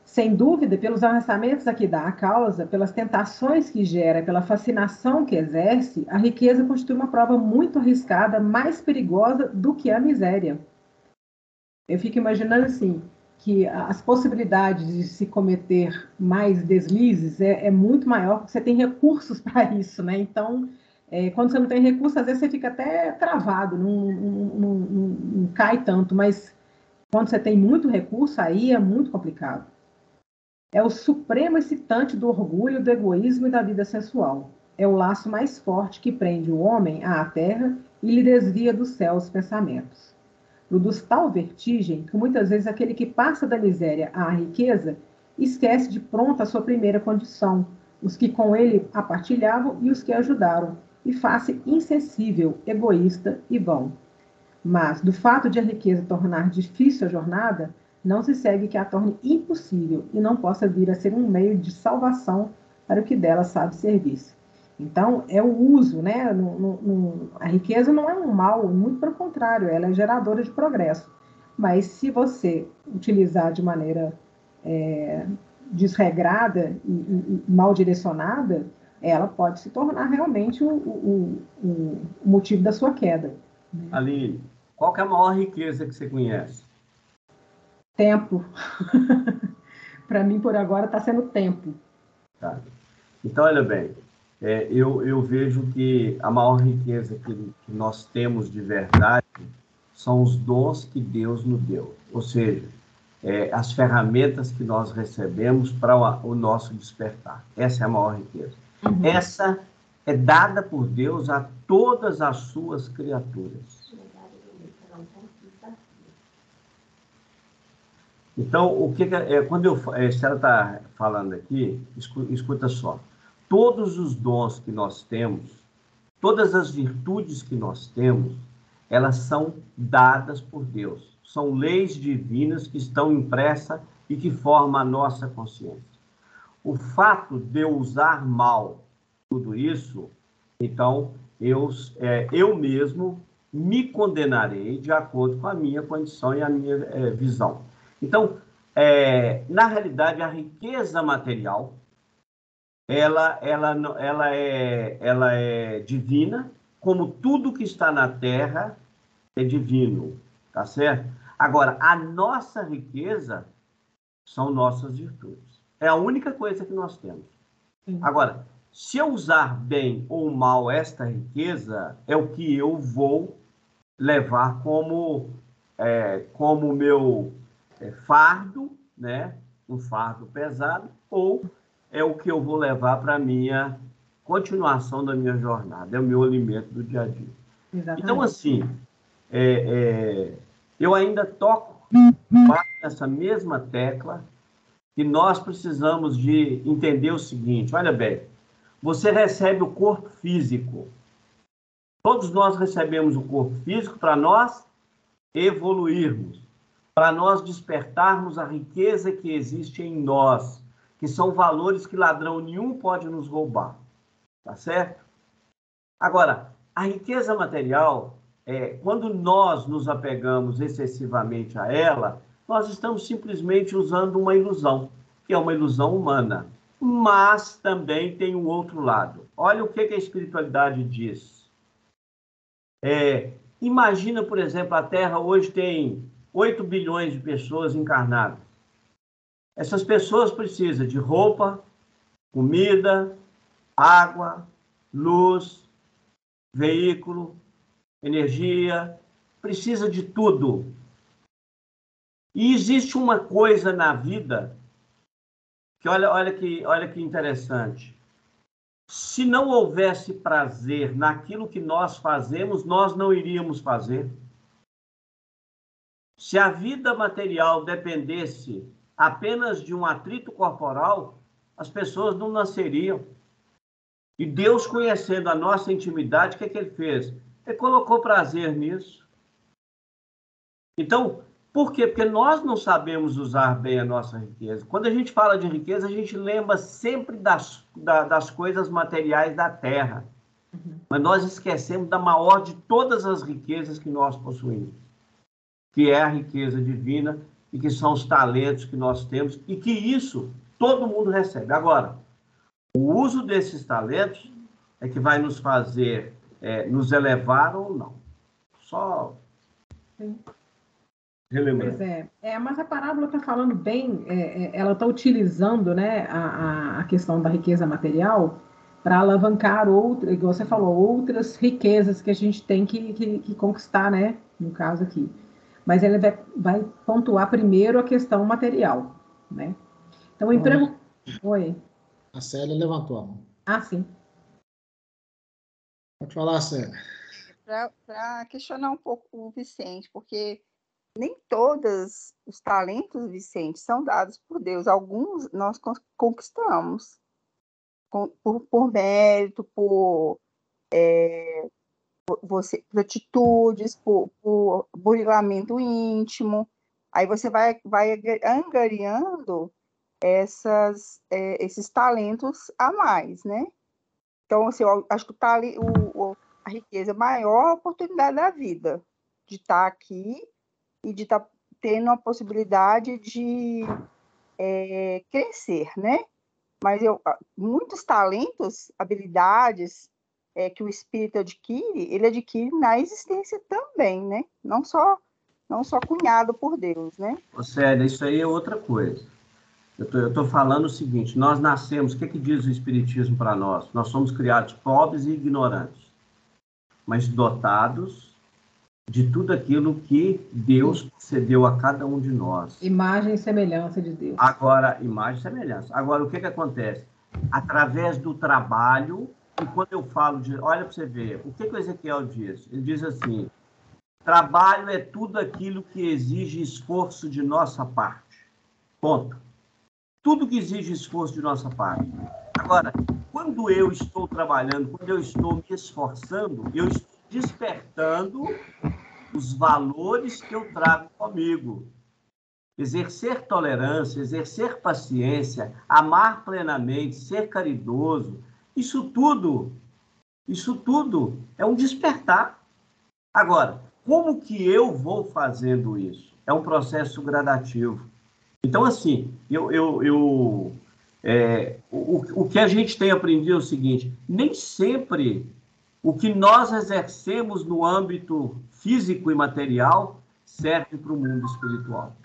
Sem dúvida, pelos arrastamentos a que dá a causa, pelas tentações que gera, pela fascinação que exerce, a riqueza constitui uma prova muito arriscada, mais perigosa do que a miséria. Eu fico imaginando assim, que as possibilidades de se cometer mais deslizes é muito maior, porque você tem recursos para isso, né? Então, quando você não tem recursos, às vezes você fica até travado, não cai tanto, mas quando você tem muito recurso, aí é muito complicado. É o supremo excitante do orgulho, do egoísmo e da vida sensual. É o laço mais forte que prende o homem à terra e lhe desvia do céu os pensamentos. Produz tal vertigem que muitas vezes aquele que passa da miséria à riqueza esquece de pronto a sua primeira condição, os que com ele a partilhavam e os que ajudaram, e faz-se insensível, egoísta e vão. Mas, do fato de a riqueza tornar difícil a jornada, não se segue que a torne impossível e não possa vir a ser um meio de salvação para o que dela sabe servir-se. Então, é o uso, né? A riqueza não é um mal, muito pelo contrário, ela é geradora de progresso. Mas se você utilizar de maneira desregrada e mal direcionada, ela pode se tornar realmente o motivo da sua queda. Aline, qual que é a maior riqueza que você conhece? Tempo. Para mim, por agora, está sendo tempo. Tá. Então, olha bem, eu vejo que a maior riqueza que nós temos de verdade são os dons que Deus nos deu. Ou seja, as ferramentas que nós recebemos para o nosso despertar. Essa é a maior riqueza. Uhum. Essa é dada por Deus a todas as suas criaturas. Então, quando a Estela está falando aqui, escuta só. Todos os dons que nós temos, todas as virtudes que nós temos, elas são dadas por Deus. São leis divinas que estão impressas e que formam a nossa consciência. O fato de eu usar mal tudo isso, então, eu mesmo me condenarei de acordo com a minha condição e a minha visão. Então, na realidade, a riqueza material, ela é divina, como tudo que está na Terra é divino, tá certo? Agora, a nossa riqueza são nossas virtudes. É a única coisa que nós temos. Agora, se eu usar bem ou mal esta riqueza, é o que eu vou levar como meu fardo, né? Um fardo pesado, ou é o que eu vou levar para a minha continuação da minha jornada, é o meu alimento do dia a dia. Exatamente. Então, assim, eu ainda toco essa mesma tecla que nós precisamos de entender o seguinte, olha bem, você recebe o corpo físico, todos nós recebemos o corpo físico para nós evoluirmos, para nós despertarmos a riqueza que existe em nós, que são valores que ladrão nenhum pode nos roubar, tá certo? Agora, a riqueza material, quando nós nos apegamos excessivamente a ela, nós estamos simplesmente usando uma ilusão, que é uma ilusão humana. Mas também tem um outro lado. Olha o que a espiritualidade diz. Imagina, por exemplo, a Terra hoje tem 8 bilhões de pessoas encarnadas. Essas pessoas precisam de roupa, comida, água, luz, veículo, energia, precisa de tudo. E existe uma coisa na vida que olha que interessante. Se não houvesse prazer naquilo que nós fazemos, nós não iríamos fazer. Se a vida material dependesse apenas de um atrito corporal, as pessoas não nasceriam. E Deus, conhecendo a nossa intimidade, o que ele fez? Ele colocou prazer nisso. Então, por quê? Porque nós não sabemos usar bem a nossa riqueza. Quando a gente fala de riqueza, a gente lembra sempre das coisas materiais da terra. Mas nós esquecemos da maior de todas as riquezas que nós possuímos, que é a riqueza divina e que são os talentos que nós temos e que isso todo mundo recebe. Agora, o uso desses talentos é que vai nos fazer nos elevar ou não. Só... Sim. Relembrando. Pois mas a parábola está falando bem, ela está utilizando, né, a questão da riqueza material para alavancar igual você falou, outras riquezas que a gente tem que conquistar, né, no caso aqui. Mas ela vai pontuar primeiro a questão material, né? Então, o emprego... Oi. A Célia levantou a mão. Ah, sim. Pode falar, Célia. Para questionar um pouco o Vicente, porque nem todos os talentos, Vicente, são dados por Deus. Alguns nós conquistamos por mérito, por atitudes, por burilamento íntimo. Aí você vai angariando esses talentos a mais, né? Então, assim, eu acho que a riqueza maior é a oportunidade da vida, de estar aqui e de estar tendo a possibilidade de crescer, né? Mas muitos talentos, habilidades que o espírito adquire, ele adquire na existência também, né? Não só cunhado por Deus, né? Célia, isso aí é outra coisa. Eu estou falando o seguinte, nós nascemos, o que diz o Espiritismo para nós? Nós somos criados pobres e ignorantes, mas dotados de tudo aquilo que Deus concedeu a cada um de nós. Imagem e semelhança de Deus. Agora, imagem e semelhança. Agora, o que acontece? Através do trabalho, e quando eu falo de... Olha para você ver, o que o Ezequiel diz? Ele diz assim, trabalho é tudo aquilo que exige esforço de nossa parte. Ponto. Tudo que exige esforço de nossa parte. Agora, quando eu estou trabalhando, quando eu estou me esforçando, eu estou despertando os valores que eu trago comigo. Exercer tolerância, exercer paciência, amar plenamente, ser caridoso, isso tudo é um despertar. Agora, como que eu vou fazendo isso? É um processo gradativo. Então, assim, o que a gente tem aprendido é o seguinte: nem sempre o que nós exercemos no âmbito físico e material serve para o mundo espiritual.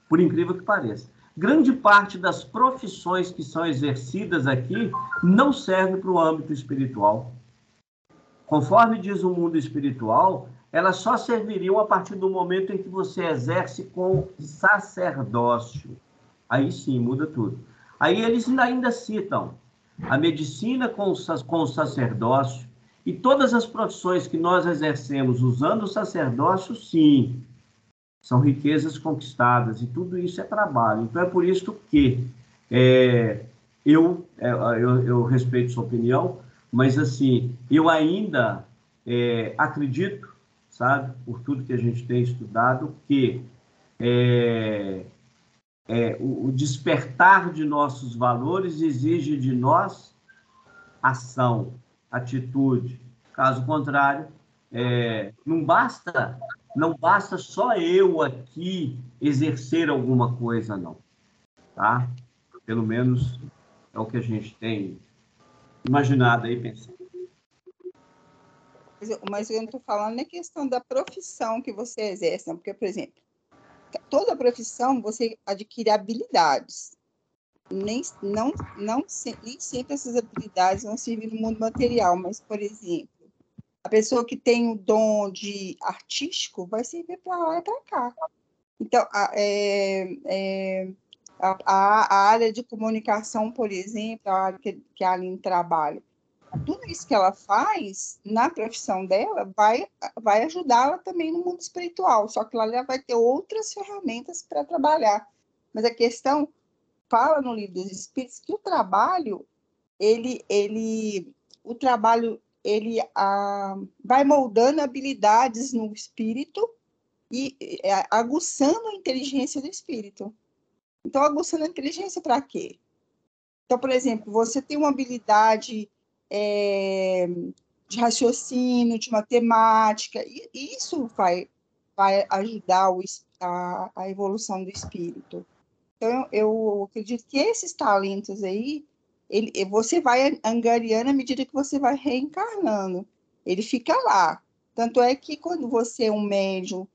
Por incrível que pareça. Grande parte das profissões que são exercidas aqui não serve para o âmbito espiritual. Conforme diz o mundo espiritual, elas só serviriam a partir do momento em que você exerce com sacerdócio. Aí sim, muda tudo. Aí eles ainda citam a medicina com o sacerdócio e todas as profissões que nós exercemos usando o sacerdócio, sim, são riquezas conquistadas, e tudo isso é trabalho. Então, é por isso que eu respeito sua opinião, mas, assim, eu ainda acredito, sabe, por tudo que a gente tem estudado, que o despertar de nossos valores exige de nós ação, atitude. Caso contrário, não basta só eu aqui exercer alguma coisa, não. Tá? Pelo menos é o que a gente tem imaginado aí, pensando. Mas eu não estou falando na questão da profissão que você exerce, não. Porque, por exemplo, toda profissão você adquire habilidades. Nem sempre essas habilidades vão servir no mundo material, mas, por exemplo, a pessoa que tem o dom de artístico vai servir para lá e para cá. Então, a área de comunicação, por exemplo, a área que a Aline trabalha, tudo isso que ela faz na profissão dela vai ajudá-la também no mundo espiritual, só que lá ela vai ter outras ferramentas para trabalhar. Mas a questão, fala no Livro dos Espíritos, que o trabalho, vai moldando habilidades no espírito e aguçando a inteligência do espírito. Então, aguçando a inteligência para quê? Então, por exemplo, você tem uma habilidade de raciocínio, de matemática, e isso vai ajudar a evolução do espírito. Então, eu acredito que esses talentos aí, você vai angariando à medida que você vai reencarnando. Ele fica lá. Tanto é que quando você é um médium,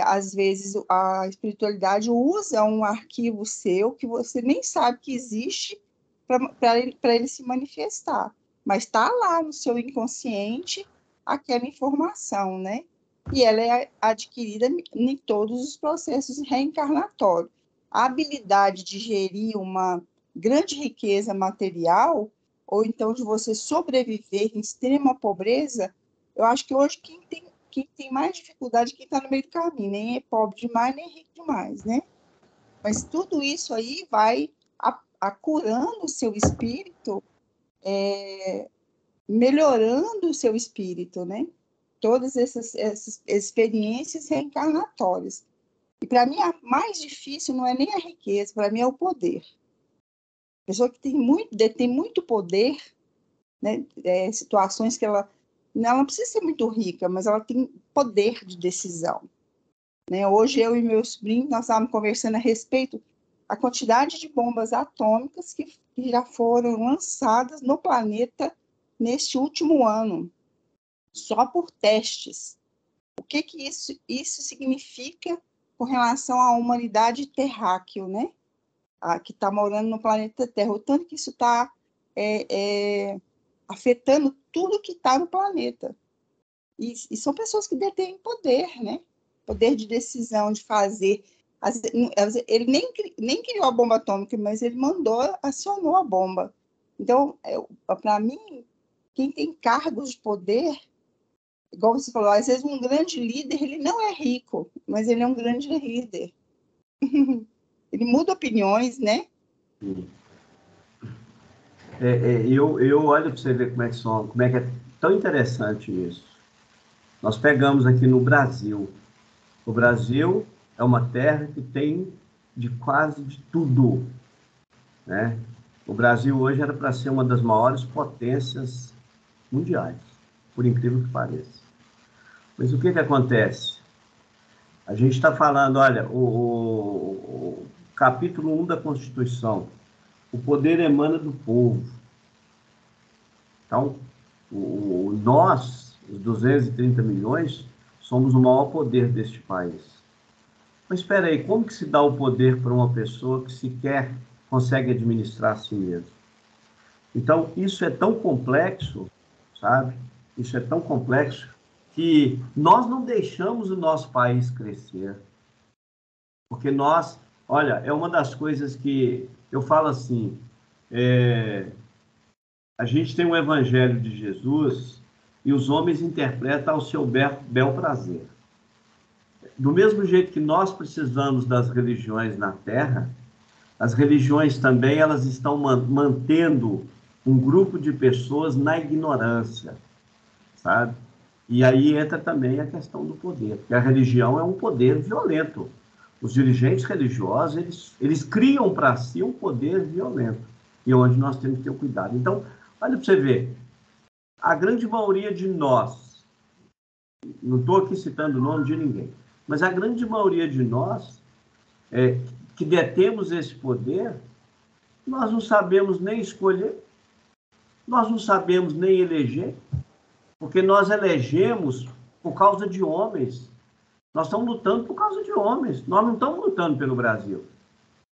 às vezes a espiritualidade usa um arquivo seu que você nem sabe que existe para ele se manifestar. Mas está lá no seu inconsciente aquela informação, né? E ela é adquirida em todos os processos reencarnatórios. A habilidade de gerir uma grande riqueza material, ou então de você sobreviver em extrema pobreza, eu acho que hoje quem tem mais dificuldade é quem está no meio do caminho, nem é pobre demais, nem rico demais, né? Mas tudo isso aí vai curando o seu espírito, melhorando o seu espírito, né? Todas essas experiências reencarnatórias. E para mim, a mais difícil não é nem a riqueza, para mim é o poder. A pessoa que detém muito poder, né? Situações que ela não precisa ser muito rica, mas ela tem poder de decisão. Né? Hoje, eu e meu sobrinho, nós estávamos conversando a respeito da quantidade de bombas atômicas que já foram lançadas no planeta neste último ano, só por testes. O que isso significa com relação à humanidade terráquea, né? Que está morando no planeta Terra, o tanto que isso está afetando tudo que está no planeta. E são pessoas que detêm poder, né? Poder de decisão, de fazer. Ele nem criou a bomba atômica, mas ele acionou a bomba. Então, para mim, quem tem cargos de poder, igual você falou, às vezes um grande líder, ele não é rico, mas ele é um grande líder. Ele muda opiniões, né? Sim. Eu olho para você ver como é que é tão interessante isso. Nós pegamos aqui no Brasil. O Brasil é uma terra que tem de quase de tudo, né? O Brasil hoje era para ser uma das maiores potências mundiais, por incrível que pareça. Mas o que acontece? A gente está falando, olha, o capítulo 1 da Constituição, o poder emana do povo. Então, nós, os 230 milhões, somos o maior poder deste país. Mas espera aí, como que se dá o poder para uma pessoa que sequer consegue administrar a si mesmo? Então, isso é tão complexo, sabe? Isso é tão complexo que nós não deixamos o nosso país crescer. Porque nós, olha, é uma das coisas que eu falo assim, a gente tem o Evangelho de Jesus e os homens interpretam ao seu bel prazer. Do mesmo jeito que nós precisamos das religiões na Terra, as religiões também elas estão mantendo um grupo de pessoas na ignorância, sabe? E aí entra também a questão do poder, porque a religião é um poder violento. Os dirigentes religiosos, eles criam para si um poder violento, e onde nós temos que ter o cuidado. Então, olha para você ver, a grande maioria de nós, não estou aqui citando o nome de ninguém, mas a grande maioria de nós, que detemos esse poder, nós não sabemos nem escolher, nós não sabemos nem eleger, porque nós elegemos por causa de homens. Nós estamos lutando por causa de homens, nós não estamos lutando pelo Brasil.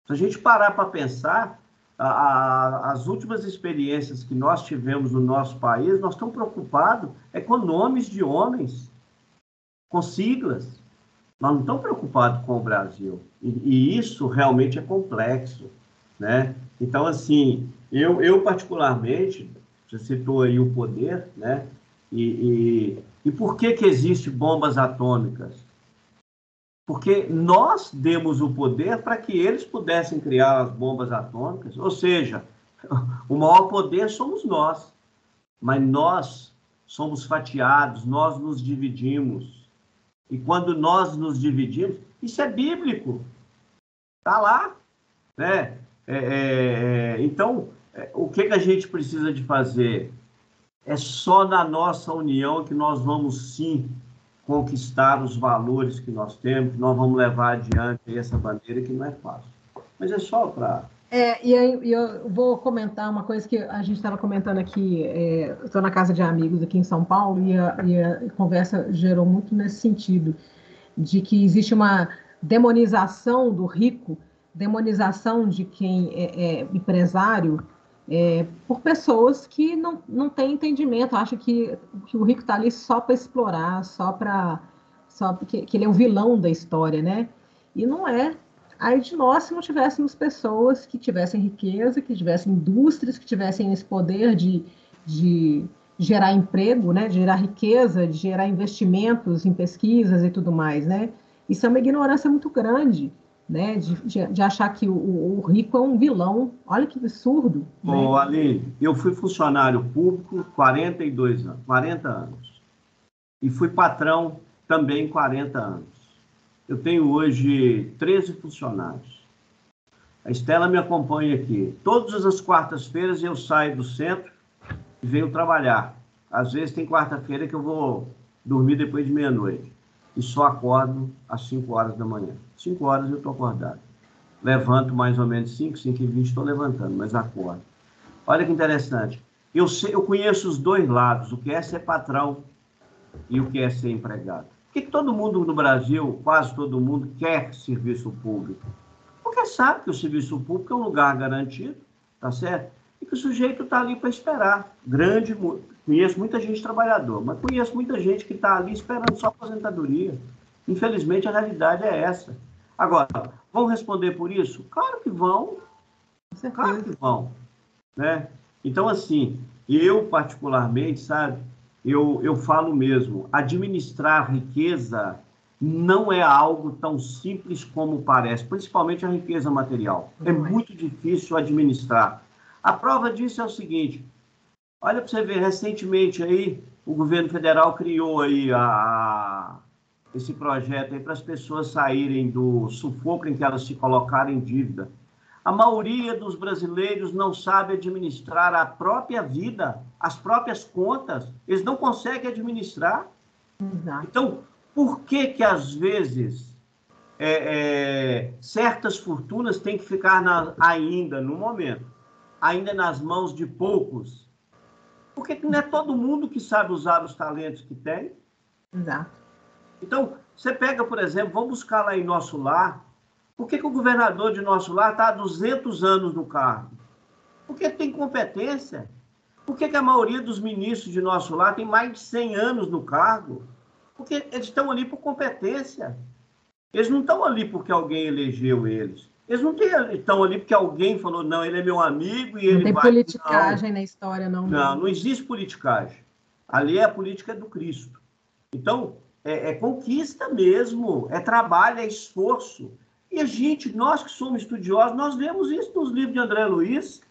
Se a gente parar para pensar, as últimas experiências que nós tivemos no nosso país, nós estamos preocupados com nomes de homens, com siglas. Nós não estamos preocupados com o Brasil. E isso realmente é complexo, né? Então, assim, eu particularmente, você citou aí o poder, né? E por que existem bombas atômicas? Porque nós demos o poder para que eles pudessem criar as bombas atômicas, ou seja, o maior poder somos nós, mas nós somos fatiados, nós nos dividimos. E quando nós nos dividimos, isso é bíblico, está lá, né? Então, o que a gente precisa de fazer? É só na nossa união que nós vamos, sim, conquistar os valores que nós temos, que nós vamos levar adiante essa bandeira, que não é fácil. Mas é só para... E aí eu vou comentar uma coisa que a gente estava comentando aqui, estou na casa de amigos aqui em São Paulo, e a conversa gerou muito nesse sentido, de que existe uma demonização do rico, demonização de quem é empresário, por pessoas que não têm entendimento, acham que o rico está ali só para explorar, só porque ele é o vilão da história, né? E não é. Aí de nós, se não tivéssemos pessoas que tivessem riqueza, que tivessem indústrias, que tivessem esse poder de gerar emprego, né? De gerar riqueza, de gerar investimentos em pesquisas e tudo mais, né? Isso é uma ignorância muito grande, né? De achar que o rico é um vilão. Olha que absurdo. Ô, Aline, eu fui funcionário público 42 anos, 40 anos. E fui patrão também 40 anos. Eu tenho hoje 13 funcionários. A Estela me acompanha aqui. Todas as quartas-feiras eu saio do centro e venho trabalhar. Às vezes tem quarta-feira que eu vou dormir depois de meia-noite. E só acordo às 5 horas da manhã. 5 horas eu estou acordado. Levanto mais ou menos 5h20 estou levantando, mas acordo. Olha que interessante. Eu conheço os dois lados, o que é ser patrão e o que é ser empregado. Por que todo mundo no Brasil, quase todo mundo, quer serviço público? Porque sabe que o serviço público é um lugar garantido, tá certo? E que o sujeito está ali para esperar. Conheço muita gente trabalhador, mas conheço muita gente que está ali esperando só aposentadoria. Infelizmente, a realidade é essa. Agora, vão responder por isso? Claro que vão. Claro que vão. Né? Então, assim, eu particularmente, sabe, eu falo mesmo, administrar riqueza não é algo tão simples como parece, principalmente a riqueza material. É muito difícil administrar. A prova disso é o seguinte, olha para você ver, recentemente aí, o governo federal criou aí esse projeto aí para as pessoas saírem do sufoco em que elas se colocaram em dívida. A maioria dos brasileiros não sabe administrar a própria vida, as próprias contas, eles não conseguem administrar. Exato. Então, por que às vezes certas fortunas têm que ficar ainda, no momento, ainda nas mãos de poucos? Porque não é todo mundo que sabe usar os talentos que tem. Exato. Então, você pega, por exemplo, vamos buscar lá em Nosso Lar, por que o governador de Nosso Lar está há 200 anos no cargo? Porque tem competência. Por que a maioria dos ministros de Nosso Lar tem mais de 100 anos no cargo? Porque eles estão ali por competência. Eles não estão ali porque alguém elegeu eles. Eles não estão ali porque alguém falou, não, ele é meu amigo e ele vai... Não tem politicagem na história, não. Não existe politicagem. Ali é a política do Cristo. Então, é conquista mesmo, é trabalho, é esforço. E a gente, nós que somos estudiosos, nós vemos isso nos livros de André Luiz.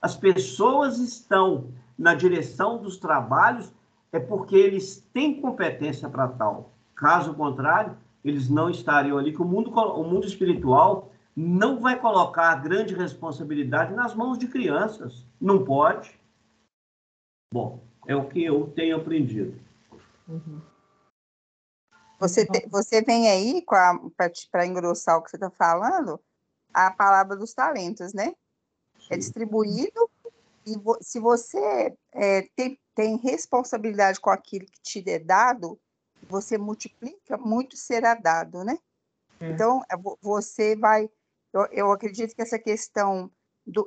As pessoas estão na direção dos trabalhos é porque eles têm competência para tal. Caso contrário, eles não estariam ali, que o mundo espiritual não vai colocar a grande responsabilidade nas mãos de crianças. Não pode. Bom, é o que eu tenho aprendido. Uhum. Você vem aí, para engrossar o que você está falando, a palavra dos talentos, né? Sim. É distribuído, e se você tem responsabilidade com aquilo que te é dado, você multiplica, muito será dado, né? Então, você vai... Eu acredito que essa questão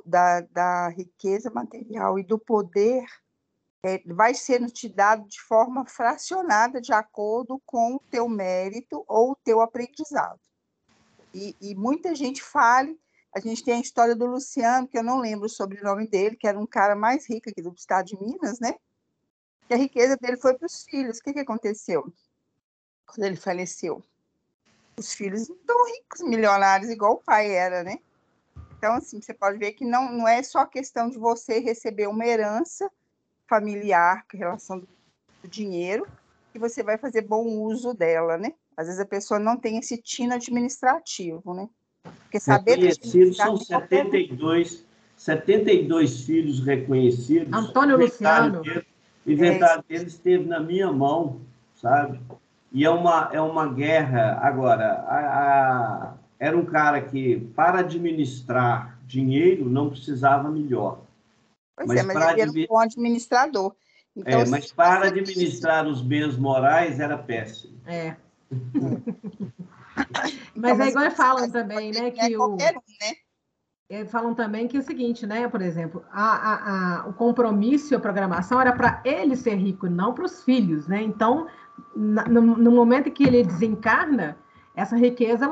da riqueza material e do poder vai sendo te dado de forma fracionada, de acordo com o teu mérito ou o teu aprendizado. E muita gente fala... A gente tem a história do Luciano, que eu não lembro o sobrenome dele, que era um cara mais rico aqui do estado de Minas, né? Que a riqueza dele foi para os filhos. O que aconteceu quando ele faleceu? Os filhos não tão ricos, milionários, igual o pai era, né? Então, assim, você pode ver que não é só questão de você receber uma herança familiar com relação do dinheiro, que você vai fazer bom uso dela, né? Às vezes a pessoa não tem esse tino administrativo, né? Porque saber reconhecidos são 72 filhos reconhecidos. Antônio Luciano. O inventário dele esteve na minha mão, sabe? E é uma guerra. Agora, era um cara que, para administrar dinheiro, não precisava melhor. Mas ele era um bom administrador. Então, mas para administrar os bens morais, era péssimo. Mas então, agora falam também, né, que qualquer um, né? Falam também que é o seguinte, né, por exemplo, o compromisso e a programação era para ele ser rico, não para os filhos, né? Então, no momento em que ele desencarna, essa riqueza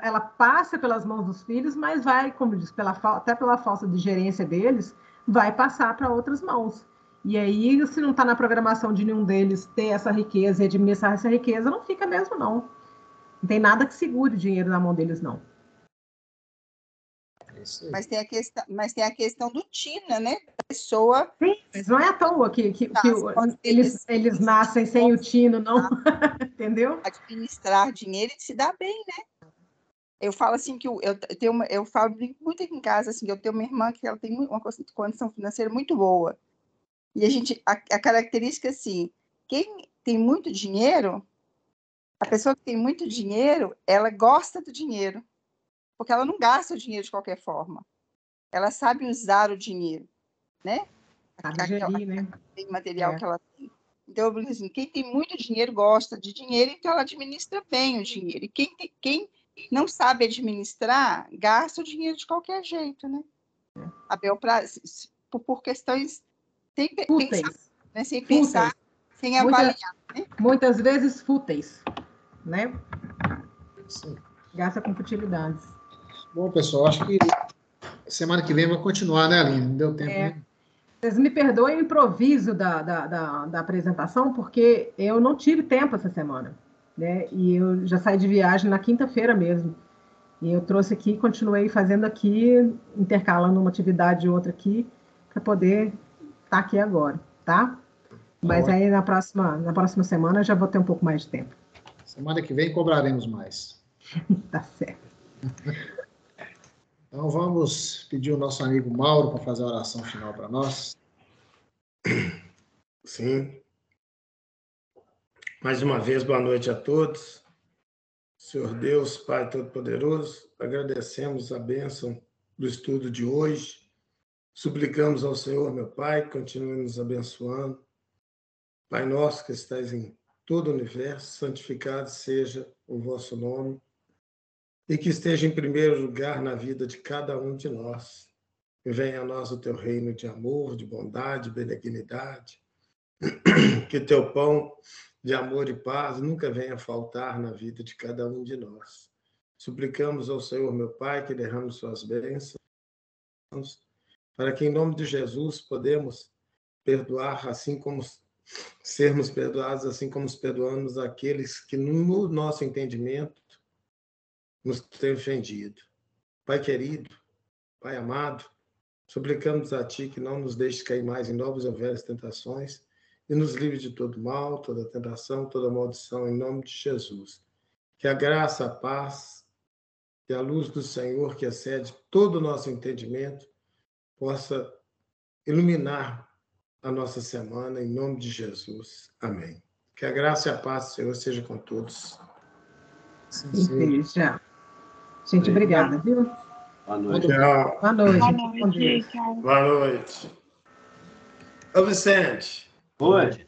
ela passa pelas mãos dos filhos, mas vai, como diz, até pela falta de gerência deles, vai passar para outras mãos. E aí, se não está na programação de nenhum deles ter essa riqueza e administrar essa riqueza, não fica mesmo, não. Não tem nada que segure o dinheiro na mão deles, não. Mas tem a questão do Tina, né? A pessoa... Sim, mas não é à toa que eles nascem sem o tino, não. Entendeu? Administrar dinheiro e se dá bem, né? Eu falo assim que eu falo muito aqui em casa, assim, eu tenho uma irmã que ela tem uma condição financeira muito boa. E a característica, assim, quem tem muito dinheiro, a pessoa que tem muito dinheiro, ela gosta do dinheiro, porque ela não gasta o dinheiro de qualquer forma. Ela sabe usar o dinheiro, né? Sabe gerir, né? Aquele material que ela tem. Então, eu digo assim, quem tem muito dinheiro gosta de dinheiro, então ela administra bem o dinheiro. E quem não sabe administrar, gasta o dinheiro de qualquer jeito, né? A bel prazer, por questões sem pensar, né? Sem pensar, sem avaliar. Né? Muitas vezes fúteis, né? Sim. Gasta com futilidades. Bom, pessoal, acho que semana que vem vai continuar, né, Aline? Não deu tempo, né? Vocês me perdoem o improviso da apresentação, porque eu não tive tempo essa semana. né? E eu já saí de viagem na quinta-feira mesmo. E eu trouxe aqui, continuei fazendo aqui, intercalando uma atividade e outra aqui, para poder estar aqui agora, tá? Mas aí na próxima semana eu já vou ter um pouco mais de tempo. Semana que vem cobraremos mais. Tá certo. Então vamos pedir o nosso amigo Mauro para fazer a oração final para nós. Sim. Mais uma vez, boa noite a todos. Senhor Deus, Pai Todo-Poderoso, agradecemos a bênção do estudo de hoje. Suplicamos ao Senhor, meu Pai, continue nos abençoando. Pai nosso que estais em todo o universo, santificado seja o vosso nome e que esteja em primeiro lugar na vida de cada um de nós. Que venha a nós o teu reino de amor, de bondade, benignidade. Que teu pão de amor e paz nunca venha faltar na vida de cada um de nós. Suplicamos ao Senhor, meu Pai, que derrame suas bênçãos, para que em nome de Jesus podemos perdoar assim como sermos perdoados, assim como os perdoamos aqueles que no nosso entendimento nos têm ofendido. Pai querido, Pai amado, suplicamos a Ti que não nos deixes cair mais em novas ou velhas tentações e nos livre de todo mal, toda tentação, toda maldição, em nome de Jesus. Que a graça, a paz e a luz do Senhor, que excede todo o nosso entendimento, possa iluminar a nossa semana, em nome de Jesus. Amém. Que a graça e a paz do Senhor seja com todos. Sim, já. Gente, obrigada, viu? Boa noite. Tchau. Boa noite. Boa noite. Boa noite. Ô, Vicente. Oi.